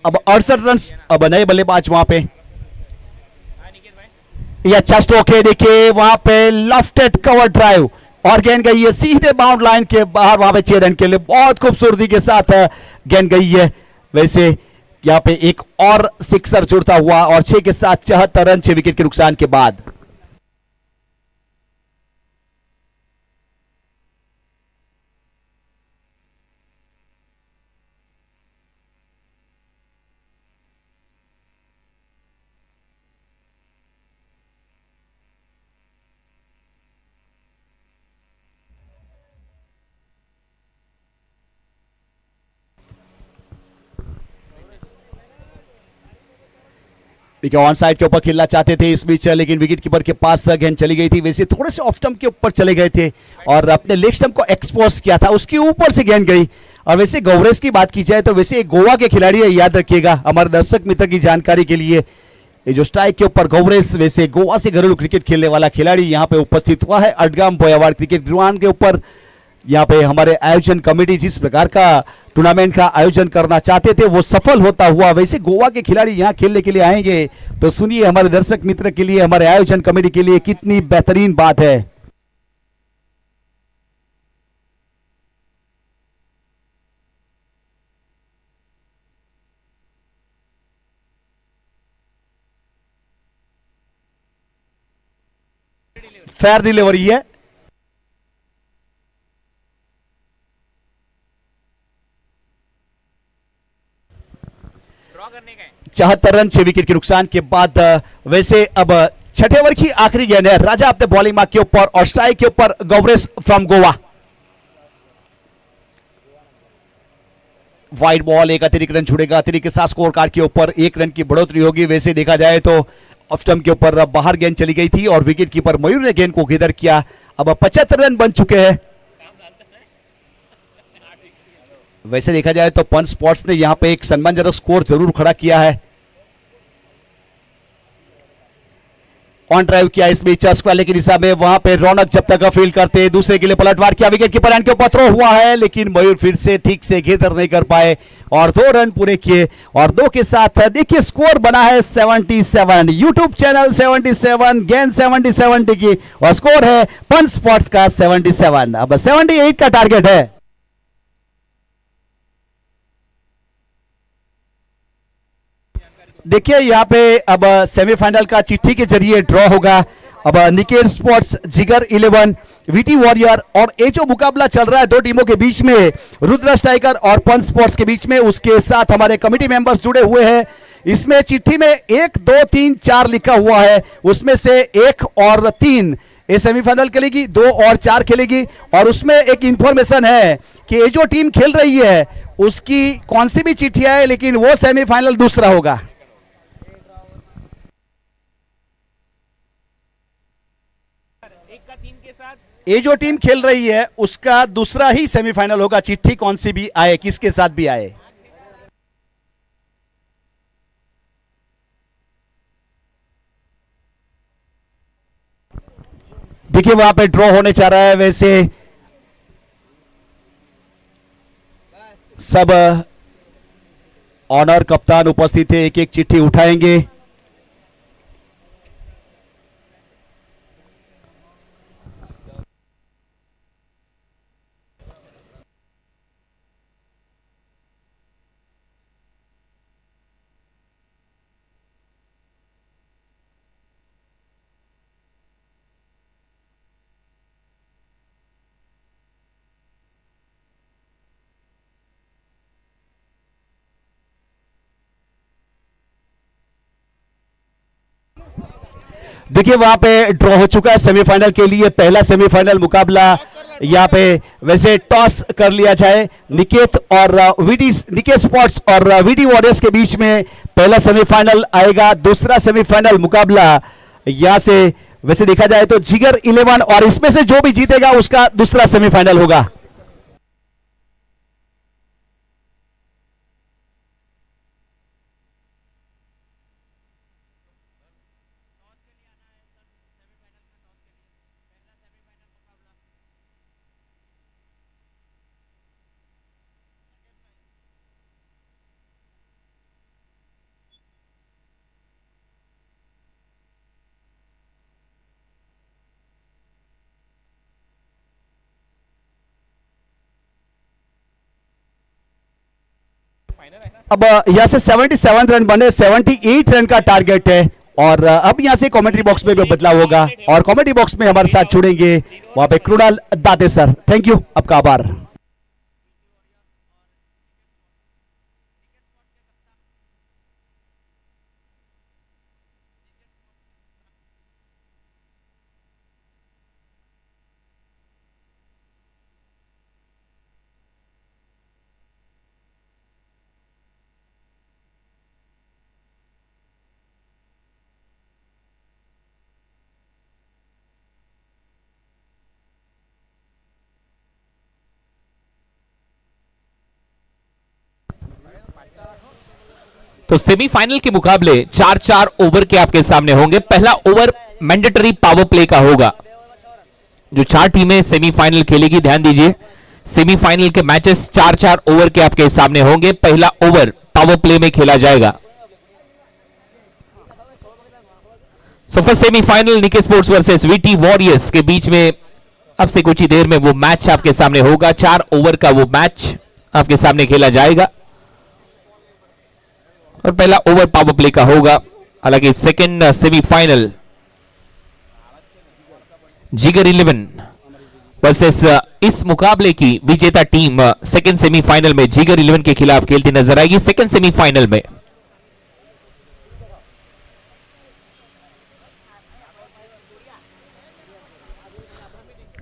अब 68 रन, अब नए बल्लेबाज वहां पे, ये अच्छा स्ट्रोक है, देखिए वहां पे लेफ्टेड कवर ड्राइव और गेंद गई है सीधे बाउंड लाइन के बाहर, वहां पे 6 रन के लिए बहुत खूबसूरती के साथ गेंद गई है। वैसे यहां पे एक और सिक्सर जुड़ता हुआ और 6 के साथ 74 रन 6 विकेट के नुकसान के बाद। देखिए ऑन साइड के ऊपर खेलना चाहते थे इस बीच, लेकिन विकेट कीपर के पास गेंद चली गई थी। वैसे थोड़े से ऑफ स्टंप के ऊपर चले गए थे और अपने लेग स्टंप को एक्सपोज किया था, उसके ऊपर से गेंद गई। और वैसे गौरेस की बात की जाए तो वैसे गोवा के खिलाड़ी है, याद रखिएगा हमारे दर्शक मित्र की जानकारी के लिए, ये जो स्ट्राइक के ऊपर गौरेस वैसे गोवा से घरेलू क्रिकेट खेलने वाला खिलाड़ी यहाँ पे उपस्थित हुआ है अडगाम बोयावाड़ क्रिकेट ग्राउंड के ऊपर। यहाँ पे हमारे आयोजन कमेटी जिस प्रकार का टूर्नामेंट का आयोजन करना चाहते थे वो सफल होता हुआ। वैसे गोवा के खिलाड़ी यहाँ खेलने के लिए आएंगे तो सुनिए हमारे दर्शक मित्र के लिए, हमारे आयोजन कमेटी के लिए कितनी बेहतरीन बात है। फेयर डिलीवरी है। 74 रन 6 विकेट के नुकसान के बाद वैसे अब छठे ओवर की आखिरी गेंद है। राजा अपने बॉलिंग मार्क के ऊपर और स्ट्राइक के ऊपर Gauresh from Goa. Wide ball, एक अतिरिक्त रन छूटेगा। अतिरिक्त के साथ स्कोर कार्ड के ऊपर 1 रन की बढ़ोतरी होगी। वैसे देखा जाए तो ऑफ स्टंप के ऊपर बाहर गेंद चली गई थी और विकेट कीपर मयूर ने गेंद को घेदर किया। अब 75 रन बन चुके हैं। वैसे देखा जाए तो पंच स्पॉट्स ने यहां पे एक सम्मानजनक स्कोर जरूर खड़ा किया है। ऑन ड्राइव किया इस बीच वाले की दिशा में, वहां पे रौनक जब तक फील्ड करते, दूसरे के लिए पलटवार किया, विकेट कीपर एंड के ऊपर थ्रो हुआ है लेकिन मयूर फिर से ठीक से घेदर नहीं कर पाए और 2 रन पूरे किए। और 2 के साथ देखिए स्कोर बना है 77। यूट्यूब चैनल 77, गेंद 70 की और स्कोर है पंच स्पॉट्स का 77। अब 78 का टारगेट है। देखिए यहां पे अब सेमीफाइनल का चिट्ठी के जरिए ड्रॉ होगा। अब निकेश स्पोर्ट्स, जिगर 11, वीटी वॉरियर और ये जो मुकाबला चल रहा है 2 टीमों के बीच में, रुद्र स्ट्राइकर और पंच स्पोर्ट्स के बीच में, उसके साथ हमारे कमेटी मेंबर्स जुड़े हुए हैं। इसमें चिट्ठी में 1, 2, 3, 4 लिखा हुआ है, उसमें से 1 और 3 ये सेमीफाइनल खेलेगी, 2 और 4 खेलेगी। और उसमें एक इंफॉर्मेशन है कि ये जो टीम खेल रही है उसकी कौन सी भी चिट्ठी है लेकिन वो सेमीफाइनल दूसरा होगा। ये जो टीम खेल रही है उसका दूसरा ही सेमीफाइनल होगा, चिट्ठी कौन सी भी आए, किसके साथ भी आए। देखिए वहां पे ड्रॉ होने जा रहा है। वैसे सब ऑनर कप्तान उपस्थित है, एक एक चिट्ठी उठाएंगे। देखिए वहां पे ड्रॉ हो चुका है सेमीफाइनल के लिए पहला सेमीफाइनल मुकाबला। यहाँ पे वैसे टॉस कर लिया जाए, निकेत स्पोर्ट्स और वीडी वॉरियर्स के बीच में पहला सेमीफाइनल आएगा। दूसरा सेमीफाइनल मुकाबला यहां से वैसे देखा जाए तो जिगर 11 और इसमें से जो भी जीतेगा उसका दूसरा सेमीफाइनल होगा। अब यहां से 77 रन बने, 78 रन का टारगेट है। और अब यहां से कमेंट्री बॉक्स में भी बदलाव होगा और कमेंट्री बॉक्स में हमारे साथ जुड़ेंगे वहां पे कृणाल दाते सर। थैंक यू, आपका आभार। तो सेमीफाइनल के मुकाबले 4-4 ओवर के आपके सामने होंगे। पहला ओवर मैंडेटरी पावर प्ले का होगा। जो 4 टीमें सेमीफाइनल खेलेगी, ध्यान दीजिए, सेमीफाइनल के मैचेस 4-4 ओवर के आपके सामने होंगे। पहला ओवर पावर प्ले में खेला जाएगा। सो फर्स्ट सेमीफाइनल निके स्पोर्ट्स वर्सेस वीटी वॉरियर्स के बीच में अब से कुछ ही देर में वो मैच आपके सामने होगा। 4 ओवर का वो मैच आपके सामने खेला जाएगा और पहला ओवर पावर प्ले का होगा। हालांकि सेकंड सेमीफाइनल जिगर 11 वर्सेस इस मुकाबले की विजेता टीम सेकंड सेमीफाइनल में जिगर 11 के खिलाफ खेलती नजर आएगी सेकंड सेमीफाइनल में।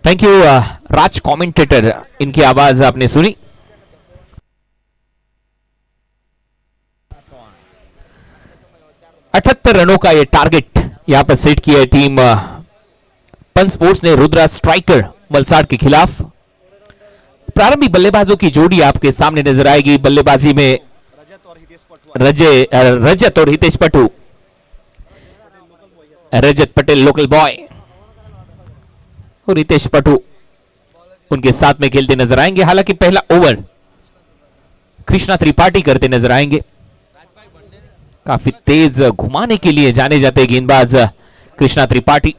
थैंक यू राज कमेंटेटर, इनकी आवाज आपने सुनी। अठहत्तर रनों का यह टारगेट यहां पर सेट किया है टीम पंच स्पोर्ट्स ने रुद्रा स्ट्राइकर वलसाड के खिलाफ। प्रारंभिक बल्लेबाजों की जोड़ी आपके सामने नजर आएगी। बल्लेबाजी में रजत और हितेश पटू। रजत पटेल लोकल बॉय और हितेश पटू उनके साथ में खेलते नजर आएंगे। हालांकि पहला ओवर कृष्णा त्रिपाठी करते नजर आएंगे। काफी तेज घुमाने के लिए जाने जाते गेंदबाज कृष्णा त्रिपाठी।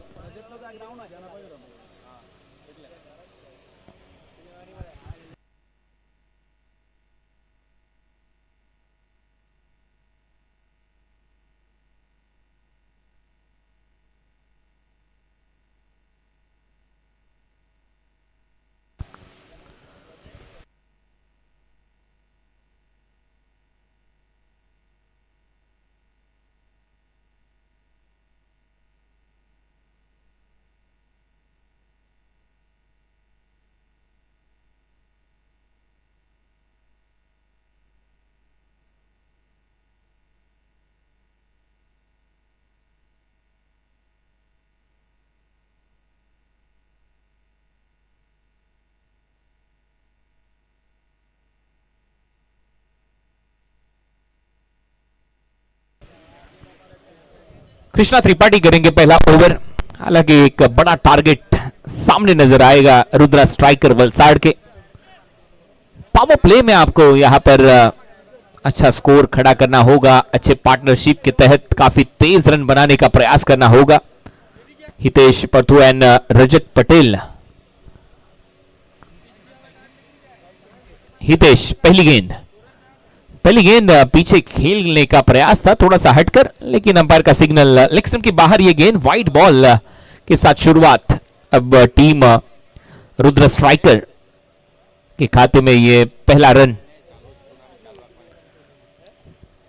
कृष्णा त्रिपाठी करेंगे पहला ओवर। हालांकि एक बड़ा टारगेट सामने नजर आएगा रुद्रा स्ट्राइकर वलसाड के। पावर प्ले में आपको यहां पर अच्छा स्कोर खड़ा करना होगा। अच्छे पार्टनरशिप के तहत काफी तेज रन बनाने का प्रयास करना होगा। हितेश पटू एंड रजत पटेल। हितेश पहली गेंद पीछे खेलने का प्रयास था, थोड़ा सा हटकर, लेकिन अंपायर का सिग्नल लेग स्टंप के बाहर यह गेंद वाइड बॉल के साथ शुरुआत अब टीम रुद्र स्ट्राइकर के खाते में ये पहला रन।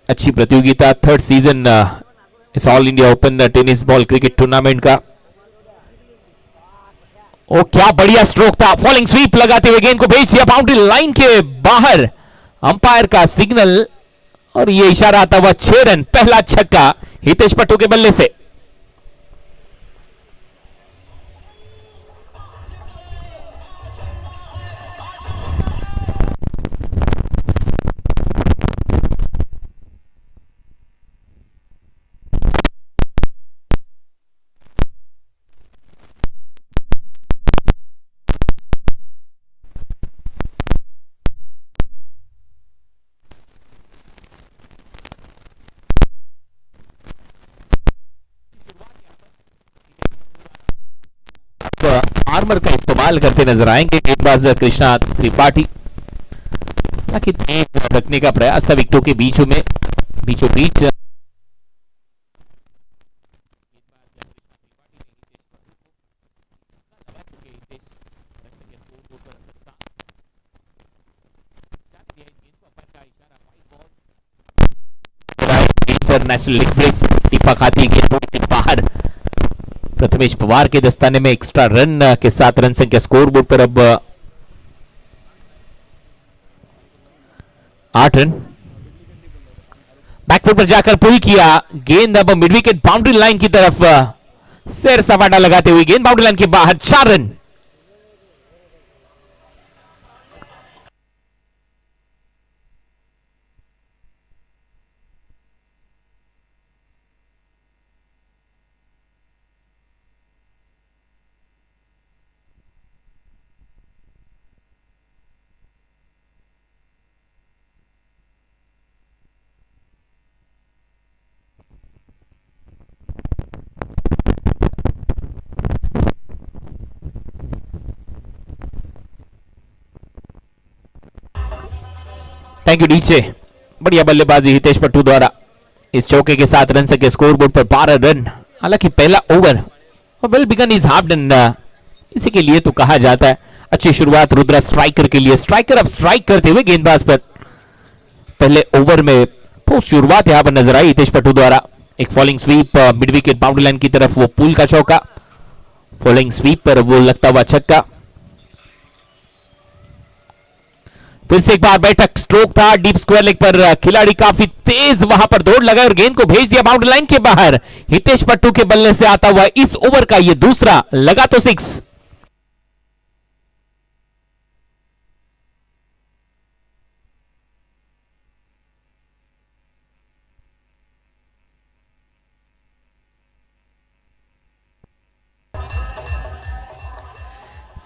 अच्छी प्रतियोगिता, थर्ड सीजन इस all India open tennis ball cricket tournament का। ओ क्या बढ़िया स्ट्रोक था, फॉलिंग स्वीप लगाते हुए गेंद को भेज दिया बाउंड्री लाइन के बाहर। अंपायर का सिग्नल और यह इशारा आता हुआ 6 रन, पहला छक्का हितेश पटू के बल्ले से। आर्मर का इस्तेमाल करते नजर आएंगे गेंदबाज कृष्णा त्रिपाठी। ताकि तेज रखने का प्रयास था विकेटों के बीचों बीच। इंटरनेशनल लीग ब्रेक टिप्पा खाती गेंद से बाहर। प्रथमेश पवार के दस्ताने में एक्स्ट्रा रन के साथ रन संख्या स्कोर बोर्ड पर अब 8 रन। बैकफुट पर जाकर पुल किया, गेंद अब मिड विकेट बाउंड्री लाइन की तरफ सैर सपाटा लगाते हुए गेंद बाउंड्री लाइन के बाहर, 4 रन। Thank you DJ. बढ़िया बल्लेबाजी हितेश पट्टू द्वारा। इस चौके के साथ रन के स्कोर बोर्ड पर 12 रन। हालांकि पहला over well begun is half done इसी के लिए तो कहा जाता है अच्छी शुरुआत रुद्रा स्ट्राइकर के लिए। स्ट्राइकर अब स्ट्राइक करते हुए गेंदबाज पर पहले ओवर में ठोस शुरुआत यहां पर नजर आई हितेश पट्टू द्वारा। एक falling sweep mid wicket boundary line की तरफ, वो पुल का चौका, फॉलिंग स्वीप पर वो लगता हुआ छक्का। फिर से एक बार बैठक स्ट्रोक था डीप स्क्वायर लेग पर, खिलाड़ी काफी तेज वहां पर दौड़ लगाए और गेंद को भेज दिया बाउंड्री लाइन के बाहर। हितेश पट्टू के बल्ले से आता हुआ इस ओवर का ये दूसरा, लगा तो 6।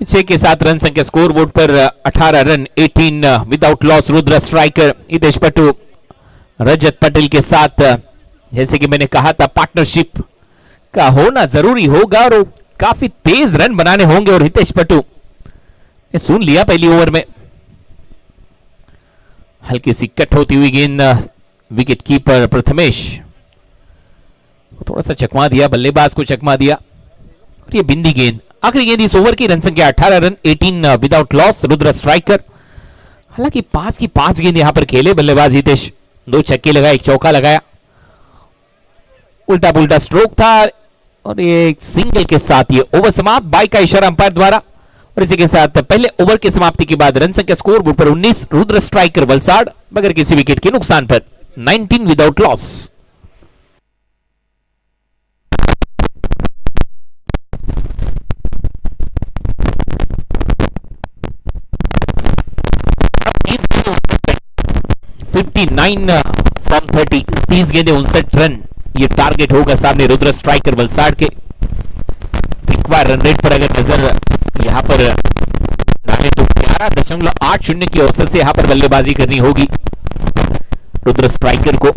छह के साथ रन संख्या स्कोर बोर्ड पर 18 run 18 without loss. Rudra striker Hitesh Pattu Rajat Patel के साथ, जैसे कि मैंने कहा था पार्टनरशिप का होना जरूरी होगा और काफी तेज रन बनाने होंगे और हितेश पट्टू ने सुन लिया पहली ओवर में। हल्की सी कट होती हुई गेंद, विकेट कीपर प्रथमेश थोड़ा सा चकमा दिया, बल्लेबाज को चकमा दिया और ये बिंदी गेंद। आखिरी गेंद इस ओवर की, रन संख्या 18 run 18 without loss. Rudra striker हालांकि 5 की 5 गेंद यहां पर खेले बल्लेबाज हितेश, 2 छक्के लगाए, 1 चौका लगाया, उल्टा पुल्टा स्ट्रोक था और ये सिंगल के साथ ये ओवर समाप्त बाई का इशारा अंपायर द्वारा। और इसी के साथ पहले ओवर की समाप्ति के बाद रन संख्या स्कोर बोर्ड पर 19, रुद्र स्ट्राइकर वलसाड़ बगैर किसी विकेट के नुकसान पर 19 विदाउट लॉस। फ्रॉम 30, 30 गेंदे 59 रन, ये टारगेट होगा सामने रुद्र स्ट्राइकर वलसाड़ के। रिक्वायर रन रेट पर अगर नजर यहां पर डालें तो 11.80 की औसत से यहां पर बल्लेबाजी करनी होगी रुद्र स्ट्राइकर को।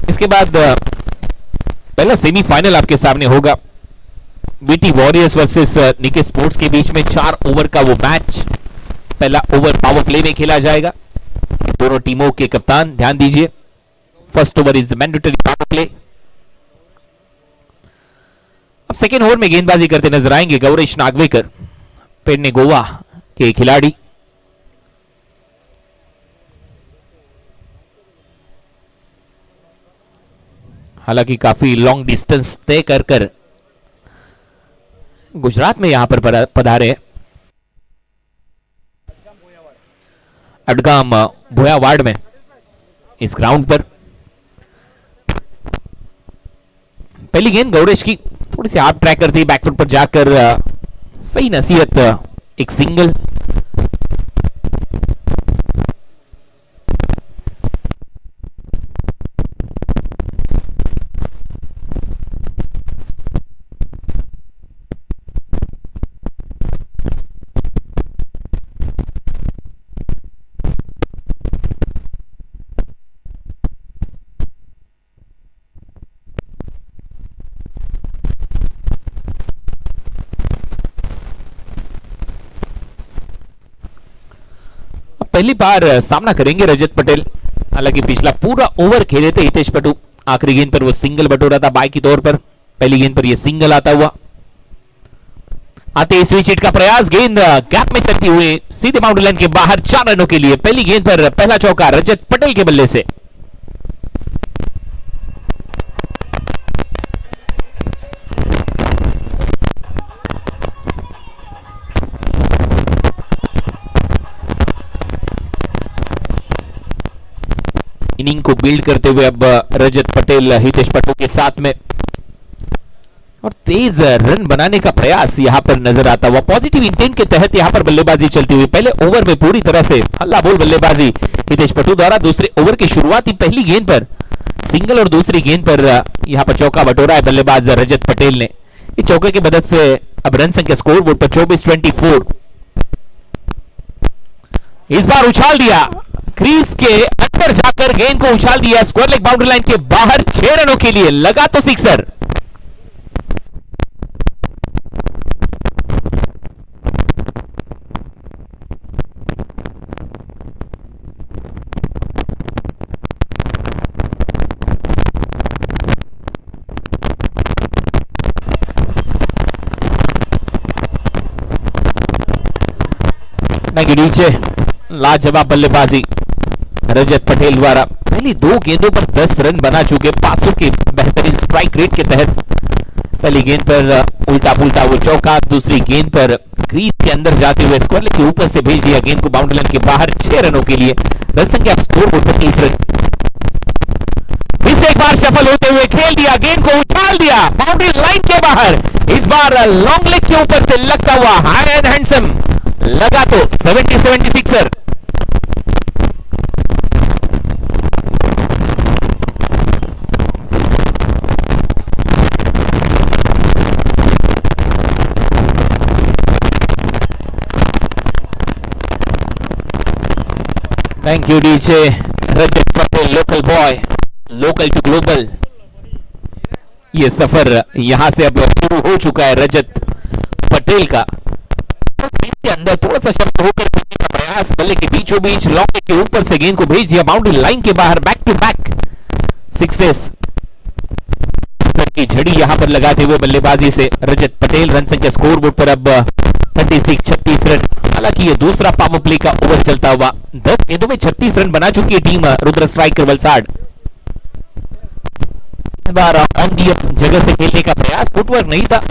इसके बाद पहला सेमीफाइनल आपके सामने होगा बीटी वॉरियर्स वर्सेस निके स्पोर्ट्स के बीच में। 4 ओवर का वो मैच, पहला ओवर पावर प्ले में खेला जाएगा। दोनों टीमों के कप्तान ध्यान दीजिए, first over is the mandatory power play. अब सेकेंड ओवर में गेंदबाजी करते नजर आएंगे गौरेश नागवेकर, पेडने गोवा के खिलाड़ी। हालांकि काफी लॉन्ग डिस्टेंस तय कर गुजरात में यहां पर पधारे हैं, अडगाम भोया वार्ड में इस ग्राउंड पर। पहली गेंद गौरेश की थोड़ी सी हाफ ट्रैकर थी, बैकफुट पर जाकर सही नसीहत, एक सिंगल। पहली बार सामना करेंगे रजत पटेल। हालांकि पिछला पूरा ओवर खेले थे हितेश पट्टू, आखिरी गेंद पर वो सिंगल बटोरा था बाई की तौर पर, पहली गेंद पर ये सिंगल आता हुआ। आते स्विच हिट का प्रयास, गेंद गैप में चलती हुई सीधे बाउंड्री लाइन के बाहर 4 रनों के लिए। पहली गेंद पर पहला चौका रजत पटेल के बल्ले से। इनिंग को बिल्ड करते हुए अब रजत पटेल हितेश पट्टू के साथ में, और तेज रन बनाने का प्रयास यहां पर नजर आता हुआ। पॉजिटिव इंटेंट के तहत यहां पर बल्लेबाजी चलती हुई। पहले ओवर में पूरी तरह से हल्ला बोल बल्लेबाजी हितेश पट्टू द्वारा। दूसरे ओवर की शुरुआती पहली गेंद पर सिंगल और दूसरी गेंद पर यहां पर चौका बटोरा है बल्लेबाज रजत पटेल ने। इस चौके की मदद से अब रन संख्या स्कोर बोर्ड पर 24-24। इस बार उछाल दिया, क्रीज के अंदर जाकर गेंद को उछाल दिया स्क्वायर लेग बाउंड्री लाइन के बाहर 6 रनों के लिए, लगा तो सिक्सर। नीचे लाजवाब बल्लेबाजी रजत पटेल द्वारा। पहली 2 गेंदों पर 10 रन बना चुके पासों के बेहतरीन स्ट्राइक रेट के तहत। पहली गेंद पर उल्टा पुल्टा वो चौका, दूसरी गेंद पर क्रीज के अंदर जाते हुए स्क्वायर के ऊपर से भेज दिया गेंद को बाउंड्री लाइन के बाहर 6 रनों के लिए। रन संख्या स्कोर बोर्ड पर 30 रन। फिर से एक बार सफल होते हुए खेल दिया, गेंद को उछाल दिया बाउंड्री लाइन के बाहर। इस बार लॉन्ग लेग के ऊपर से लगता हुआ हाई एंड हैंडसम लगा तो 70-76 thank you DJ. Rajat Patel local boy, local to global, ये सफर यहां से अब शुरू हो चुका है रजत पटेल का। के अंदर थोड़ा सा शब्द होकर का प्रयास, बल्ले के बीचों बीच लॉन्ग के ऊपर से गेंद को भेज दिया बाउंड्री लाइन के बाहर। बैक टू बैक सिक्सेस की झड़ी यहां पर लगाते हुए बल्लेबाजी से रजत पटेल। रन संख्या स्कोर बोर्ड पर अब 36 रन। हालांकि ये दूसरा पावर प्ले का ओवर चलता हुआ। 10 गेंदों में 36 रन बना चुकी है टीम रुद्र स्ट्राइकर वलसाड। इस बार ऑन दी जगह से खेलने का प्रयास, फुटवर्क नहीं था,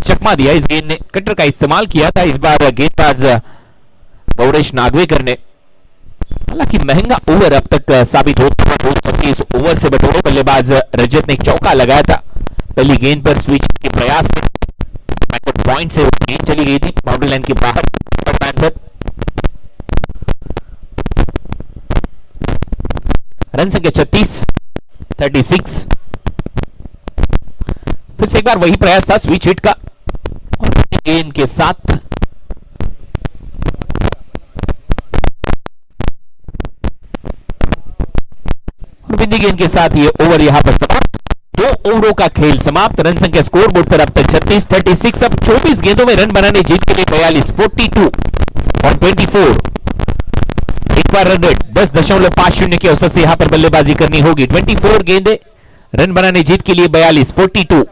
चकमा दिया इस गेंद ने, कटर का इस्तेमाल किया था इस बार गेंदबाज गौरेश नागवेकर ने। हालांकि महंगा ओवर अब तक साबित होता है। 35 ओवर से बटोरे बल्लेबाज रजत ने एक चौका लगाया था। पहली गेंद पर स्विच के प्रयास में पॉइंट से गेंद चली गई थी बाउंड्री लाइन के बाहर। रन संख्या 36 फिर से एक बार वही प्रयास था स्विच हिट का, और गेंद के साथ और बिंदी गेंद के साथ ये ओवर यहां पर समाप्त। 2 ओवरों का खेल समाप्त। रन संख्या स्कोर बोर्ड पर अब तक 36। अब 24 गेंदों में रन बनाने जीत के लिए 42 और 24। एक बार रन रेट 10.50 के औसत से यहां पर बल्लेबाजी करनी होगी। 24 गेंदें, रन बनाने जीत के लिए 42।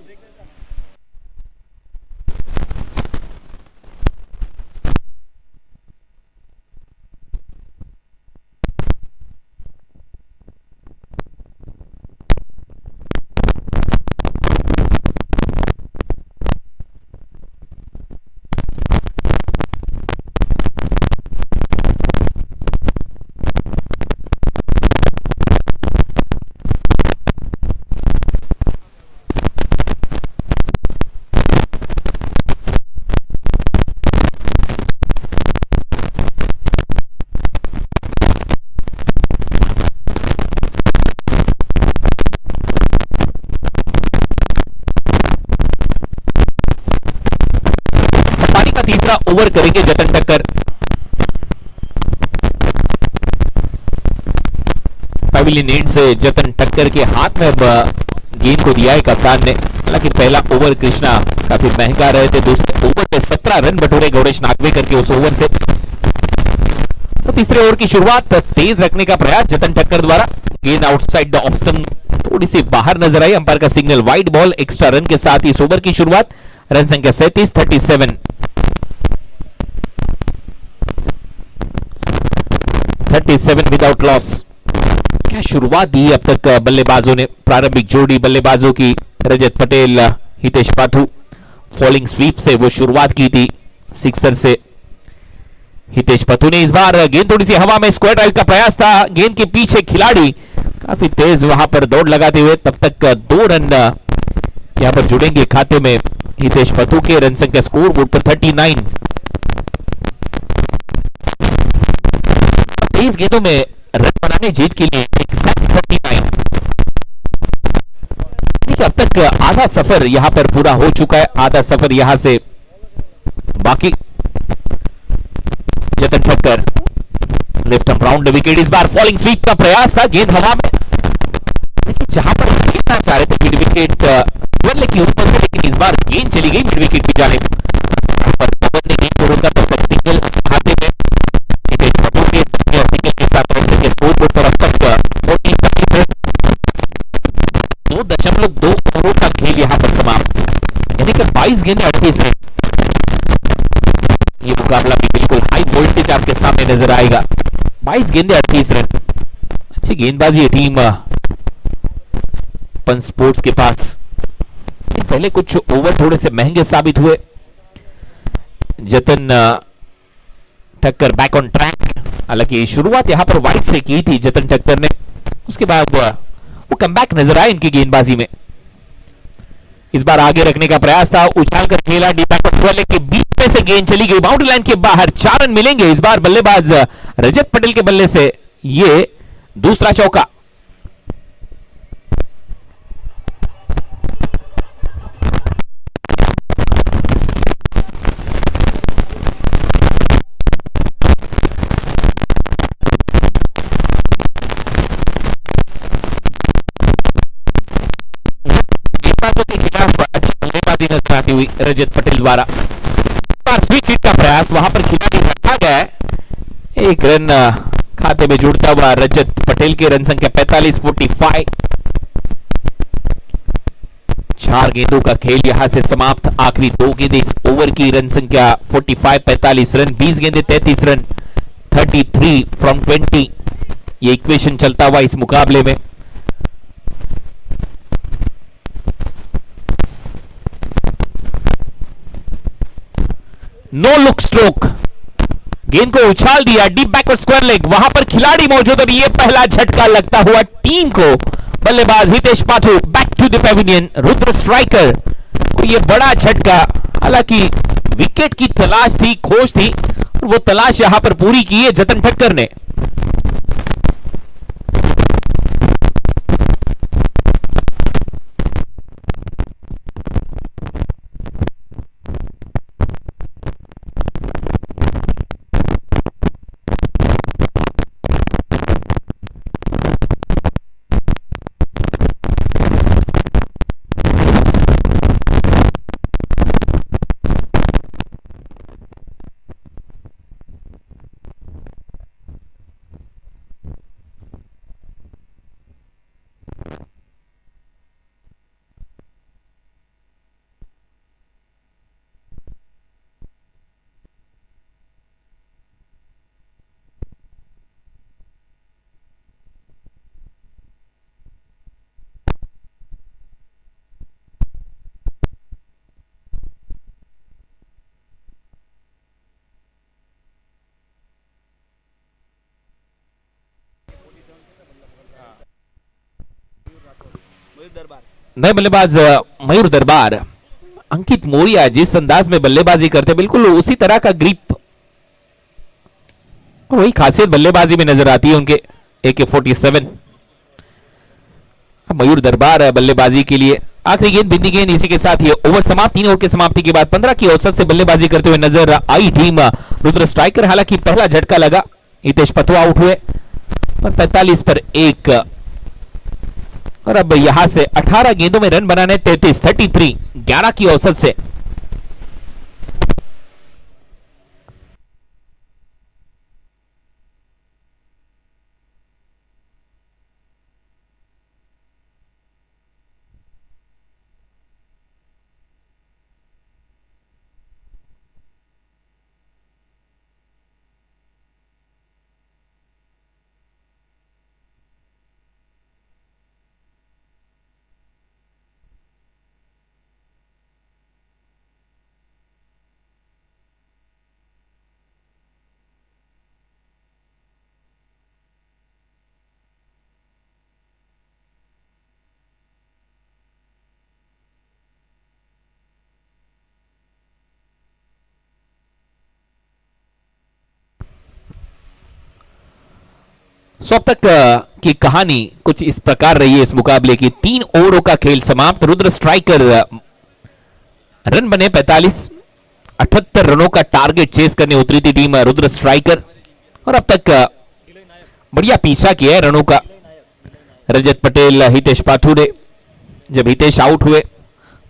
तीसरा ओवर करेंगे जतन टक्कर। पवेलियन एंड से जतन टक्कर के हाथ में अब गेंद को दिया है कप्तान ने। हालांकि पहला ओवर कृष्णा काफी महंगा रहे थे। दूसरे ओवर में 17 रन बटोरे गौरेश नागवेकर के उस ओवर से। तो तीसरे ओवर की शुरुआत तेज रखने का प्रयास जतन टक्कर द्वारा। गेंद आउटसाइड द ऑफ स्टंप थोड़ी सी बाहर नजर आई। अंपायर का signal wide ball. Extra run के साथ इस ओवर की शुरुआत। रन संख्या 37 37 विदाउट लॉस। क्या शुरुआत दी अब तक बल्लेबाजों ने। प्रारंभिक जोड़ी बल्लेबाजों की रजत पटेल हितेश पाथू। फॉलिंग स्वीप से वो शुरुआत की थी सिक्सर से हितेश पाथू ने। इस बार गेंद थोड़ी सी हवा में स्क्वायर ड्राइव का प्रयास था। गेंद के पीछे खिलाड़ी काफी तेज वहां पर दौड़ लगाते हुए। तब तक 2 रन यहां पर जुड़ेंगे खाते में हितेश पाथू के। रन संख्या स्कोर बोर्ड पर 39। इस गेंदों में रन बनाने जीत के लिए 39। अब तक आधा सफर यहां पर पूरा हो चुका है। आधा सफर यहां से बाकी। जतन Thakkar left arm round wicket. इस बार फॉलिंग स्वीप का प्रयास था। गेंद हवा में, जहां पर खेलना चाह रहे थे मिड विकेट की ऊपर से, लेकिन इस बार गेंद चली गई मिड विकेट की जानिब। ने गेंद को रोका तब तक सिंगल खाते में के साथ रन के स्कोर बोर्ड पर अब तक 2.2 ओवरों का खेल यहां पर समाप्त। यानी कि 22 गेंदें 38 रन। ये मुकाबला भी बिल्कुल हाई हाई वोल्टेज आपके सामने नजर आएगा। 22 गेंदे 38 रन, अच्छी गेंदबाजी है टीम पंच स्पोर्ट्स के पास। पहले कुछ ओवर थोड़े से महंगे साबित हुए। जतन ठक्कर बैक ऑन ट्रैक, हालांकि शुरुआत यहां पर वाइड से की थी जतन ठक्कर ने, उसके बाद वो कमबैक नजर आए इनकी गेंदबाजी में। इस बार आगे रखने का प्रयास था, उछाल कर खेला, डी बैक के बीच में से गेंद चली गई बाउंड्री लाइन के बाहर। 4 रन मिलेंगे इस बार बल्लेबाज रजत पटेल के बल्ले से, ये दूसरा चौका। के खिलाफ अच्छी बल्लेबाजी नजर आती हुई रजत पटेल द्वारा। स्विच हिट का प्रयास, वहां पर खिलाड़ी रखा गया है। 1 रन खाते में जुड़ता हुआ रजत पटेल के रन संख्या 45-45। 4 गेंदों का खेल यहां से समाप्त। आखिरी 2 गेंदे इस ओवर की, रन संख्या 45-45 रन, 20 गेंदे 33 रन, 33 फ्रॉम 20। ये इक्वेशन चलता हुआ इस मुकाबले में। नो लुक स्ट्रोक, गेंद को उछाल दिया, डीप बैकवर्ड स्क्वायर लेग, वहां पर खिलाड़ी मौजूद और ये पहला झटका लगता हुआ टीम को। बल्लेबाज Hitesh Pathu back to the pavilion, Rudra striker को ये बड़ा झटका। हालांकि विकेट की तलाश थी, खोज थी, वो तलाश यहां पर पूरी की है जतन ठक्कर ने। नए बल्लेबाज मयूर दरबार, अंकित मोरिया जिस अंदाज में बल्लेबाजी करते बिल्कुल उसी तरह का ग्रिप, वही खासियत बल्लेबाजी में नजर आती है उनके। AK-47 मयूर दरबार बल्लेबाजी के लिए। आखिरी गेंद बिंदी गेंद, इसी के साथ ये ओवर समाप्त। 3 ओवर की समाप्ति के बाद 15 की औसत से बल्लेबाजी करते हुए नजर आई टीम रुद्र स्ट्राइकर। हालांकि पहला झटका लगा, हितेश पथु आउट हुए और 45 पर 1, और अब यहां से 18 गेंदों में रन बनाने 33 11 की औसत से। सो अब तक की कहानी कुछ इस प्रकार रही है इस मुकाबले की। 3 ओवरों का खेल समाप्त। रुद्र स्ट्राइकर रन बने 45, 78 रनों का टारगेट चेस करने उतरी थी टीम रुद्र स्ट्राइकर, और अब तक बढ़िया पीछा किया है रनों का रजत पटेल हितेश पाथू ने। जब हितेश आउट हुए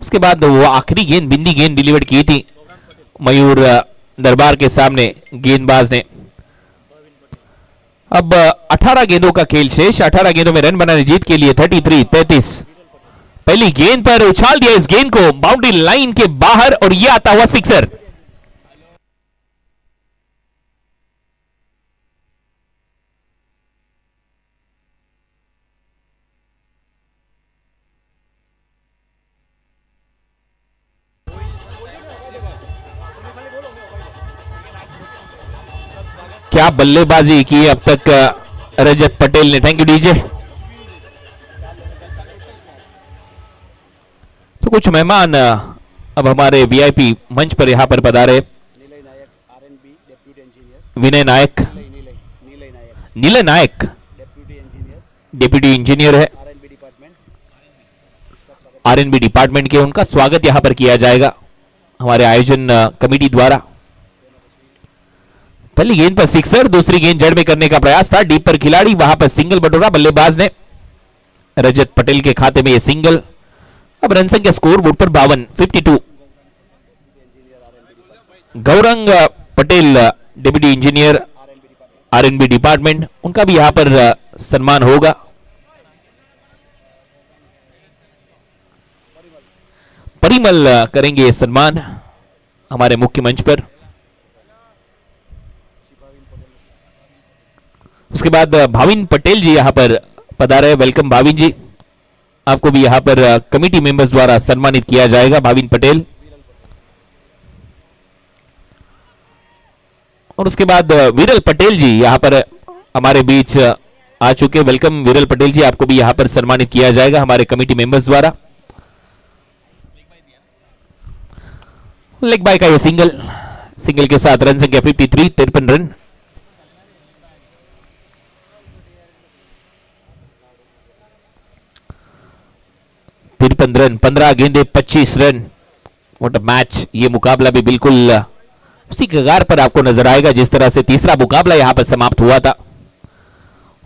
उसके बाद वो आखिरी गेंद बिंदी गेंद डिलीवर की थी मयूर दरबार के सामने गेंदबाज ने। अब 18 गेंदों का खेल शेष। 18 गेंदों में रन बनाने जीत के लिए 33-33। पहली गेंद पर उछाल दिया इस गेंद को बाउंड्री लाइन के बाहर और यह आता हुआ सिक्सर। क्या बल्लेबाजी की अब तक रजत पटेल ने। Thank you DJ. तो कुछ मेहमान अब हमारे वीआईपी मंच पर यहां पर पधारे। विनय नायक, नीलय नायक डेप्यूटी इंजीनियर है आरएनबी डिपार्टमेंट के, उनका स्वागत यहां पर किया जाएगा हमारे आयोजन कमेटी द्वारा। पहली गेंद पर सिक्सर, दूसरी गेंद जड़ में करने का प्रयास था, डीप पर खिलाड़ी, वहां पर सिंगल बटोरा बल्लेबाज ने। रजत पटेल के खाते में यह सिंगल। अब रन संख्या स्कोर बोर्ड पर 52 Gaurang Patel deputy engineer RNB department, उनका भी यहां पर सम्मान होगा। परिमल करेंगे ये सम्मान हमारे मुख्य मंच पर। उसके बाद भाविन पटेल जी यहां पर पधारे। वेलकम भाविन जी, आपको भी यहां पर कमेटी मेंबर्स द्वारा सम्मानित किया जाएगा। भाविन पटेल। और उसके बाद विरल पटेल जी यहां पर हमारे बीच आ चुके। वेलकम विरल पटेल जी, आपको भी यहां पर सम्मानित किया जाएगा हमारे कमेटी मेंबर्स द्वारा। लेग बाय का ये सिंगल, सिंगल के साथ रन संख्या 53, 53 रन। रन 15 गेंदे 25 रन। What a match. ये मुकाबला भी बिल्कुल उसी कगार पर आपको नजर आएगा जिस तरह से तीसरा मुकाबला यहां पर समाप्त हुआ था।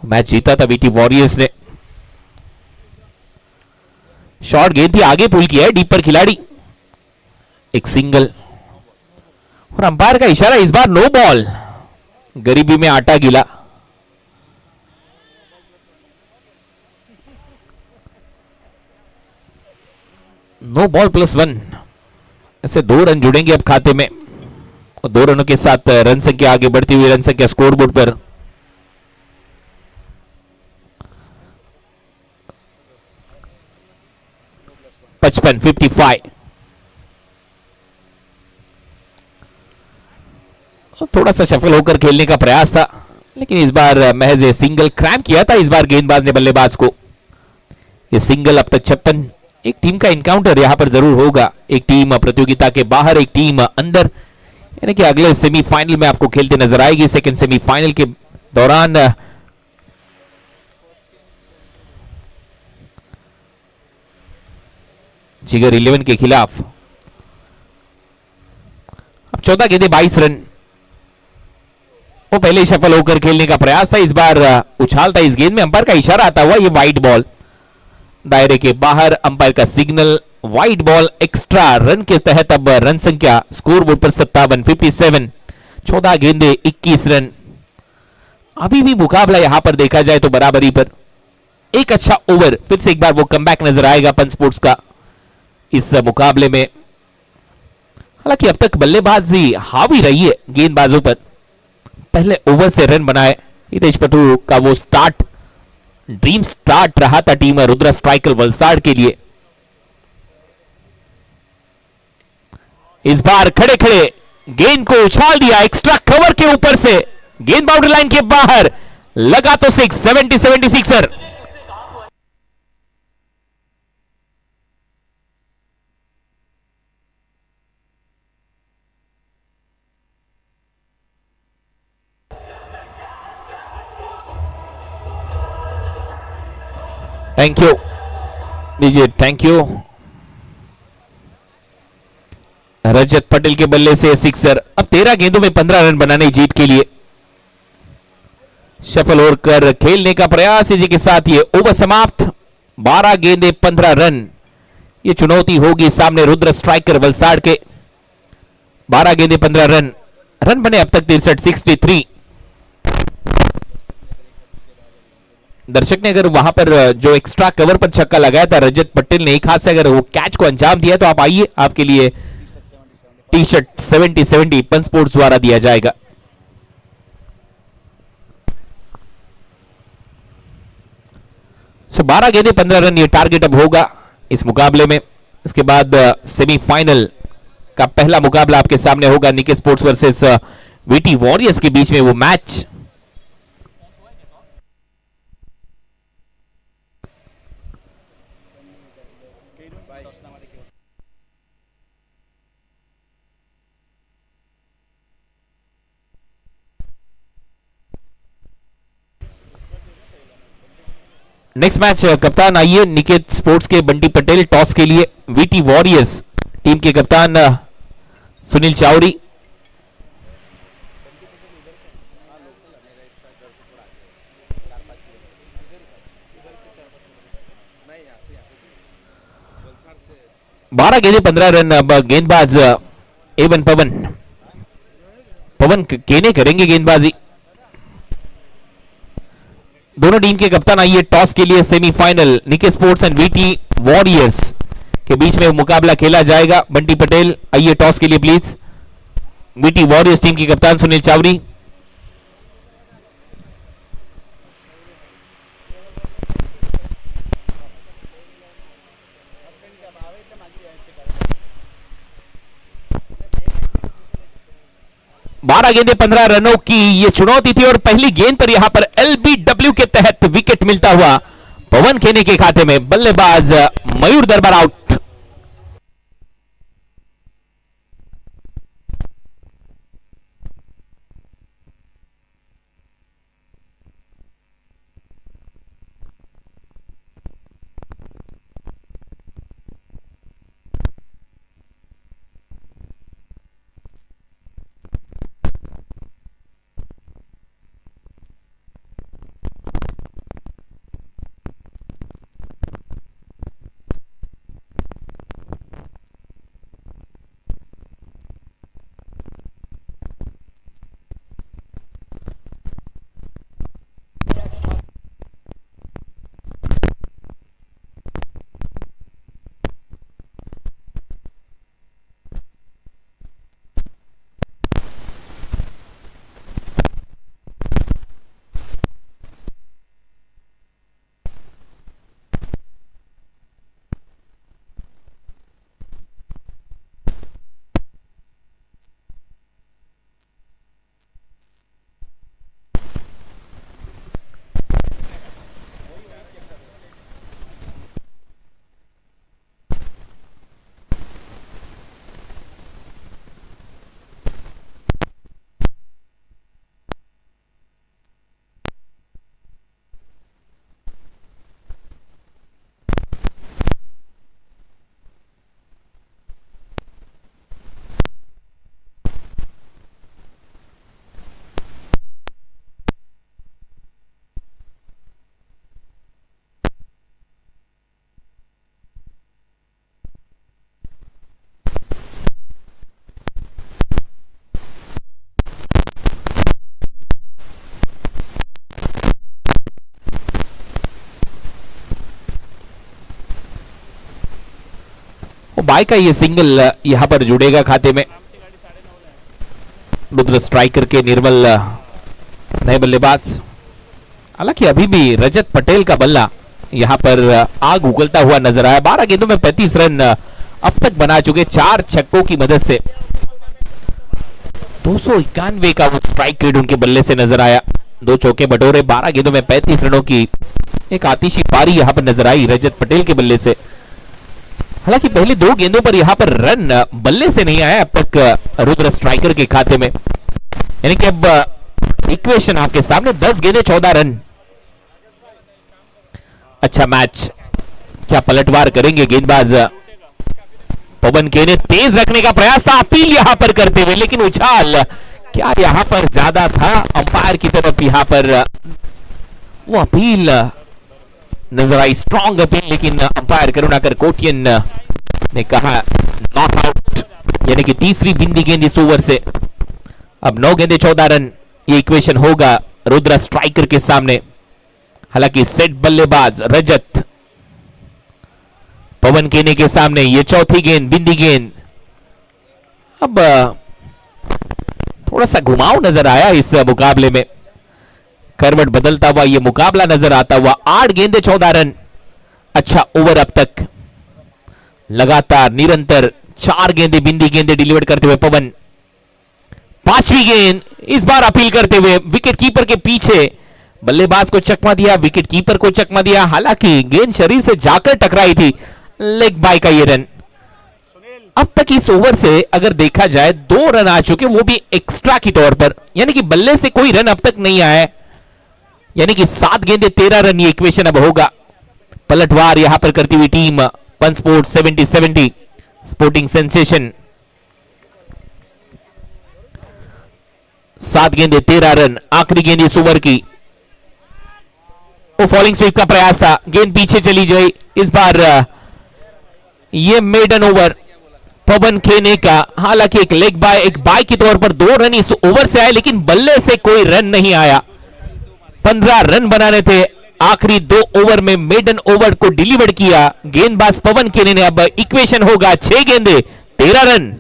मैच जीता था वीटी वॉरियर्स ने। शॉर्ट गेंद थी, आगे पुल किया है, डीप पर खिलाड़ी, एक सिंगल। और अंपायर का इशारा इस बार नो बॉल। गरीबी में आटा गिला। No ball +1। ऐसे 2 रन जुड़ेंगे अब खाते में और 2 रनों के साथ रन संख्या आगे बढ़ती हुई रन संख्या स्कोरबोर्ड पर 55 थोड़ा सा शफल होकर खेलने का प्रयास था, लेकिन इस बार महज सिंगल क्रैम्प किया था इस बार गेंदबाज ने बल्लेबाज को। ये सिंगल अब तक 56। एक टीम का इनकाउंटर यहां पर जरूर होगा। एक टीम प्रतियोगिता के बाहर, एक टीम अंदर, यानी कि अगले सेमीफाइनल में आपको खेलते नजर आएगी। सेकंड सेमीफाइनल के दौरान जिगर 11 के खिलाफ। अब 14 गेंदे 22 रन। वो पहले ही सफल होकर खेलने का प्रयास था, इस बार उछाल था इस गेंद में। अंपायर का इशारा आता हुआ ये वाइड बॉल, दायरे के बाहर, अंपायर का signal, wide ball extra run के तहत। अब रन संख्या स्कोरबोर्ड पर 57 14 गेंदे 21 रन। अभी भी मुकाबला यहां पर देखा जाए तो बराबरी पर। एक अच्छा ओवर, फिर से एक बार वो कमबैक नजर आएगा पंच स्पोर्ट्स का इस मुकाबले में। हालांकि अब तक बल्लेबाजी हावी रही है गेंदबाजों पर। पहले ओवर से रन बनाए हितेश पटू का वो स्टार्ट, ड्रीम स्टार्ट रहा था टीम रुद्रा स्ट्राइकर वलसाड़ के लिए। इस बार खड़े खड़े गेंद को उछाल दिया एक्स्ट्रा कवर के ऊपर से, गेंद बाउंड्री लाइन के बाहर लगा तो 76 thank you DJ, thank you. Rajat Patel के बल्ले से सिक्सर। अब 13 गेंदों में 15 रन बनाने जीत के लिए शफल होकर खेलने का प्रयास। इसी के साथ ये ओवर समाप्त। 12 गेंदे 15 रन। ये चुनौती होगी सामने रुद्र स्ट्राइकर वलसाड़ के। 12 गेंदे 15 रन। रन बने अब तक 63। दर्शक ने अगर वहां पर जो एक्स्ट्रा कवर पर छक्का लगाया था रजत पटेल ने, एक हाथ से अगर वो कैच को अंजाम दिया तो आप आइए, आपके लिए टी शर्ट 70 पंच स्पोर्ट्स द्वारा दिया जाएगा। सो 12 गेंदे 15 रन ये टारगेट अब होगा इस मुकाबले में। इसके बाद सेमीफाइनल का पहला मुकाबला आपके सामने होगा निके स्पोर्ट्स वर्सेस वीटी वॉरियर्स के बीच में वो मैच। नेक्स्ट मैच कप्तान आइए निकेत स्पोर्ट्स के बंटी पटेल टॉस के लिए, वीटी वॉरियर्स टीम के कप्तान सुनील चावरी। बारह गेंदे 15 रन। अब गेंदबाज एवन पवन केने करेंगे गेंदबाजी। दोनों टीम के कप्तान आइए टॉस के लिए। सेमीफाइनल निके स्पोर्ट्स एंड वीटी वॉरियर्स के बीच में मुकाबला खेला जाएगा। बंटी पटेल आइए टॉस के लिए प्लीज। वीटी वॉरियर्स टीम के कप्तान सुनील चावरी। बारह गेंदे 15 रनों की ये चुनौती थी और पहली गेंद पर यहां पर एलबीडब्ल्यू के तहत विकेट मिलता हुआ पवन खेने के खाते में। बल्लेबाज मयूर दरबार आउट। बाय का ये सिंगल यहां पर जुड़ेगा खाते में। रुद्र स्ट्राइकर के निर्मल नए बल्लेबाज। हालांकि अभी भी रजत पटेल का बल्ला यहां पर आग उगलता हुआ नजर आया। 12 गेंदों में 35 रन अब तक बना चुके 4 छक्कों की मदद से। 291 का वो स्ट्राइक रेट उनके बल्ले से नजर आया। 2 चौके बटोरे। 12 गेंदों में 35 रनों की एक आतिशी पारी यहां पर नजर आई रजत पटेल के बल्ले से। हालांकि पहले 2 गेंदों पर यहां पर रन बल्ले से नहीं आया अब तक रुद्र स्ट्राइकर के खाते में। यानी कि अब इक्वेशन आपके सामने 10 गेंदे 14 रन। अच्छा मैच। क्या पलटवार करेंगे गेंदबाज पवन के ने। तेज रखने का प्रयास था अपील यहां पर करते हुए, लेकिन उछाल क्या यहां पर ज्यादा था अंपायर की तरफ। यहां पर वो अपील नजर आई, स्ट्रॉन्ग अपील, लेकिन अंपायर करुणाकर कोटियन ने कहा नॉट आउट। यानी कि तीसरी बिंदी गेंद इस ओवर से। अब 9 गेंदे 14 रन ये इक्वेशन होगा रुद्र स्ट्राइकर के सामने। हालांकि सेट बल्लेबाज रजत पवन केने के सामने ये चौथी गेंद बिंदी गेंद। अब थोड़ा सा घुमाव नजर आया इस मुकाबले में। करवट बदलता हुआ ये मुकाबला नजर आता हुआ। 8 गेंदे 14 रन। अच्छा ओवर अब तक लगातार निरंतर 4 गेंदे बिंदी गेंदे डिलीवर करते हुए पवन। पांचवी गेंद इस बार अपील करते हुए विकेट कीपर के पीछे बल्लेबाज को चकमा दिया, विकेट कीपर को चकमा दिया। हालांकि गेंद शरीर से जाकर टकराई थी। लेग बाय का ये रन। अब तक इस ओवर से अगर देखा जाए 2 रन आ चुके, वो भी एक्स्ट्रा की तौर पर, यानी कि बल्ले से कोई रन अब तक नहीं आया है। यानी कि 7 गेंदे 13 रन ये इक्वेशन अब होगा। पलटवार यहां पर करती हुई टीम पंचपोर्ट 70-70 स्पोर्टिंग सेंसेशन। 7 गेंदे 13 रन, आखिरी गेंद इस ओवर की। वो फॉलिंग स्वीप का प्रयास था, गेंद पीछे चली गई। इस बार ये मेडन ओवर पवन खेने का। हालांकि एक लेग बाय, एक बाय के तौर पर 2 रन इस ओवर से आए, लेकिन बल्ले से कोई रन नहीं आया। 15 रन बनाने थे। आखिरी 2 ओवर में मेडन ओवर को डिलीवर किया गेंदबाज पवन खेने ने। अब इक्वेशन होगा 6 गेंदे 13 run.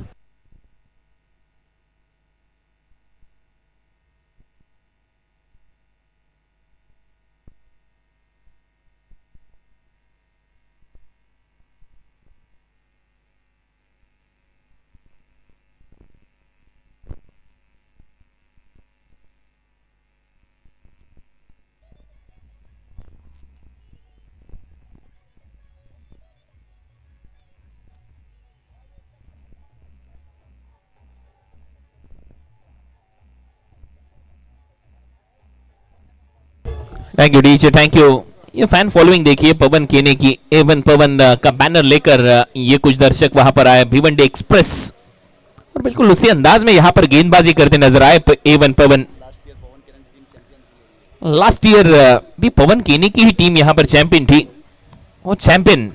Thank you DJ, thank you. ये फैन फॉलोइंग देखिए पवन केने की। एवन पवन का बैनर लेकर ये कुछ दर्शक वहां पर आए, भिवंडी एक्सप्रेस, और बिल्कुल उसी अंदाज में यहां पर गेंदबाजी करते नजर आए एवन पवन। लास्ट ईयर भी पवन केने की ही टीम यहां पर चैंपियन थी। वो चैंपियन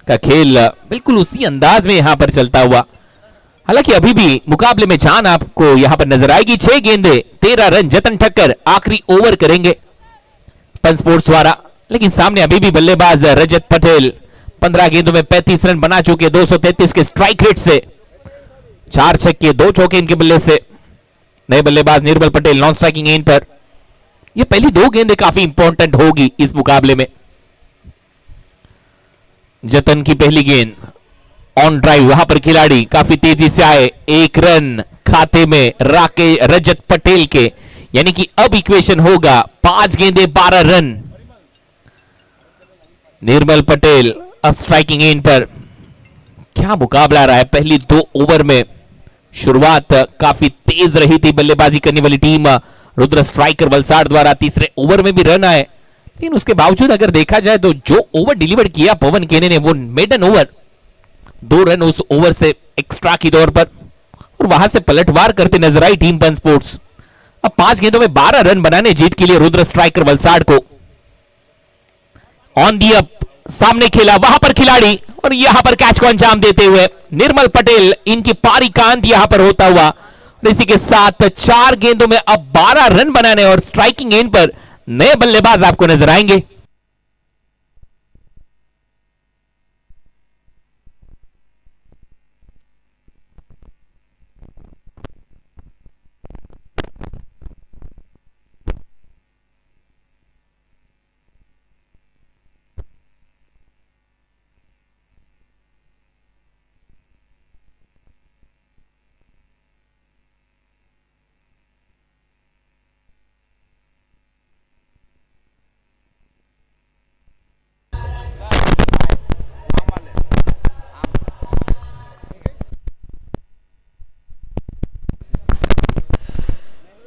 का खेल बिल्कुल उसी अंदाज में यहां पर चलता हुआ। हालांकि अभी भी मुकाबले में जान आपको यहां पर नजर आएगी। 6 गेंदे 13 रन जतन ठक्कर आखिरी ओवर करेंगे पंचपोर्ट्स द्वारा। लेकिन सामने अभी भी बल्लेबाज रजत पटेल 15 गेंदों में 35 रन बना चुके, 233 के स्ट्राइक रेट से। 4 छक्के 2 चौके इनके बल्ले से। नए बल्लेबाज निर्मल पटेल नॉन स्ट्राइकिंग एंड पर। ये पहली 2 गेंदें काफी इंपॉर्टेंट होगी इस मुकाबले में। जतन की पहली गेंद ऑन ड्राइव, वहां पर खिलाड़ी काफी तेजी से आए। 1 रन खाते में राके रजत पटेल के, यानी कि अब इक्वेशन होगा 5 गेंदे 12 रन। निर्मल पटेल अब स्ट्राइकिंग एंड पर। क्या मुकाबला रहा है पहली 2 ओवर में। शुरुआत काफी तेज रही थी बल्लेबाजी करने वाली टीम रुद्र स्ट्राइकर वलसाड़ द्वारा। तीसरे ओवर में भी रन आए, लेकिन उसके बावजूद अगर देखा जाए तो जो ओवर डिलीवर किया पवन केने ने, वो मेडन ओवर, 2 रन उस ओवर से एक्स्ट्रा की तौर पर, और वहां से पलटवार करते नजर आई टीम पंचपोर्ट्स। अब 5 गेंदों में 12 रन बनाने जीत के लिए रुद्र स्ट्राइकर वलसाड़ को। ऑन दी अप सामने खेला, वहां पर खिलाड़ी, और यहां पर कैच को अंजाम देते हुए निर्मल पटेल, इनकी पारी का अंत यहां पर होता हुआ। इसी के साथ 4 गेंदों में अब 12 रन बनाने और स्ट्राइकिंग एंड पर नए बल्लेबाज आपको नजर आएंगे।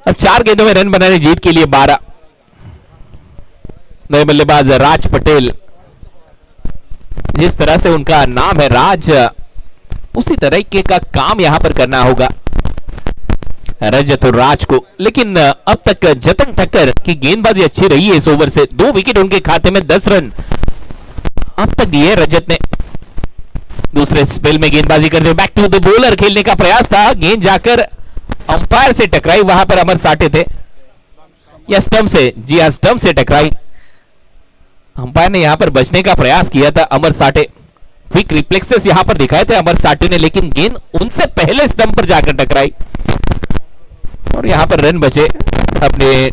अब 4 गेंदों में रन बनाने जीत के लिए 12। नए बल्लेबाज राज पटेल, जिस तरह से उनका नाम है राज, उसी तरीके का काम यहां पर करना होगा रजत और राज को। लेकिन अब तक जतन ठक्कर की गेंदबाजी अच्छी रही है इस ओवर से। 2 विकेट उनके खाते में, 10 रन अब तक दिए रजत ने। दूसरे स्पेल में गेंदबाजी करते हुए बैक टू द बॉलर खेलने का प्रयास था, गेंद जाकर अंपायर से टकराई। वहां पर अमर साटे थे, या स्टंप से, जी हां स्टंप से टकराई। अंपायर ने यहां पर बचने का प्रयास किया था अमर साटे। क्विक रिफ्लेक्सेस यहां पर दिखाए थे अमर साटे ने, लेकिन गेंद उनसे पहले स्टंप पर जाकर टकराई और यहां पर रन बचे अपने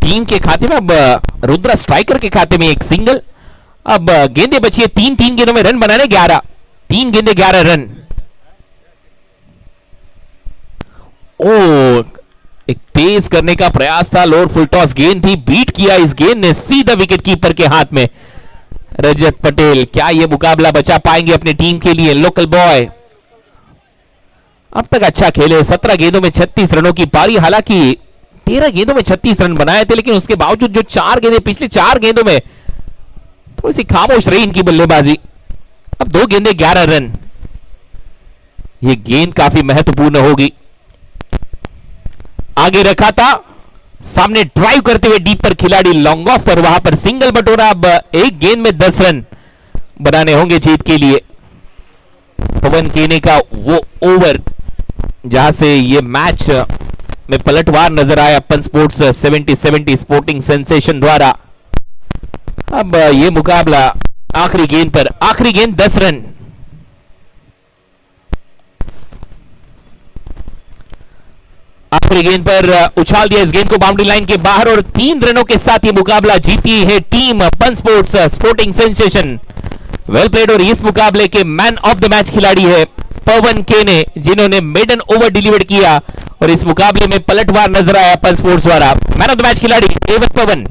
टीम के खाते में। अब रुद्र स्ट्राइकर के खाते में 1 सिंगल। अब गेंदें बची है 3 गेंदों में रन बनाने 11। 3 गेंदे 11 रन। ओ, एक तेज करने का प्रयास था, लोअर फुल टॉस गेंद थी, बीट किया इस गेंद ने सीधा विकेट कीपर के हाथ में। रजत पटेल क्या ये मुकाबला बचा पाएंगे अपनी टीम के लिए? लोकल बॉय अब तक अच्छा खेले, 17 गेंदों में 36 रनों की पारी, हालांकि 13 गेंदों में 36 रन बनाए थे, लेकिन उसके बावजूद जो 4 गेंदें पिछले 4 गेंदों में थोड़ी सी खामोश रही इनकी बल्लेबाजी। अब 2 गेंदें 11 रन, ये गेंद काफी महत्वपूर्ण होगी। आगे रखा था, सामने ड्राइव करते हुए डीप पर खिलाड़ी, लॉन्ग ऑफ पर वहां पर सिंगल बटोरा। अब एक गेंद में 10 रन बनाने होंगे जीत के लिए। पवन केने का वो ओवर जहां से ये मैच में पलटवार नजर आया अपन स्पोर्ट्स 70-70 स्पोर्टिंग सेंसेशन द्वारा। अब ये मुकाबला आखिरी गेंद पर, आखिरी गेंद 10 रन। आखिरी गेंद पर उछाल दिया इस गेंद को बाउंड्री लाइन के बाहर और 3 रनों के साथ ये मुकाबला जीती है टीम अपन sports sporting sensation. Well played. और इस मुकाबले के मैन ऑफ द मैच खिलाड़ी है पवन केने, जिन्होंने मेडन ओवर डिलीवर किया और इस मुकाबले में पलटवार नजर आया अपन स्पोर्ट्स द्वारा। मैन ऑफ द मैच खिलाड़ी एवं पवन।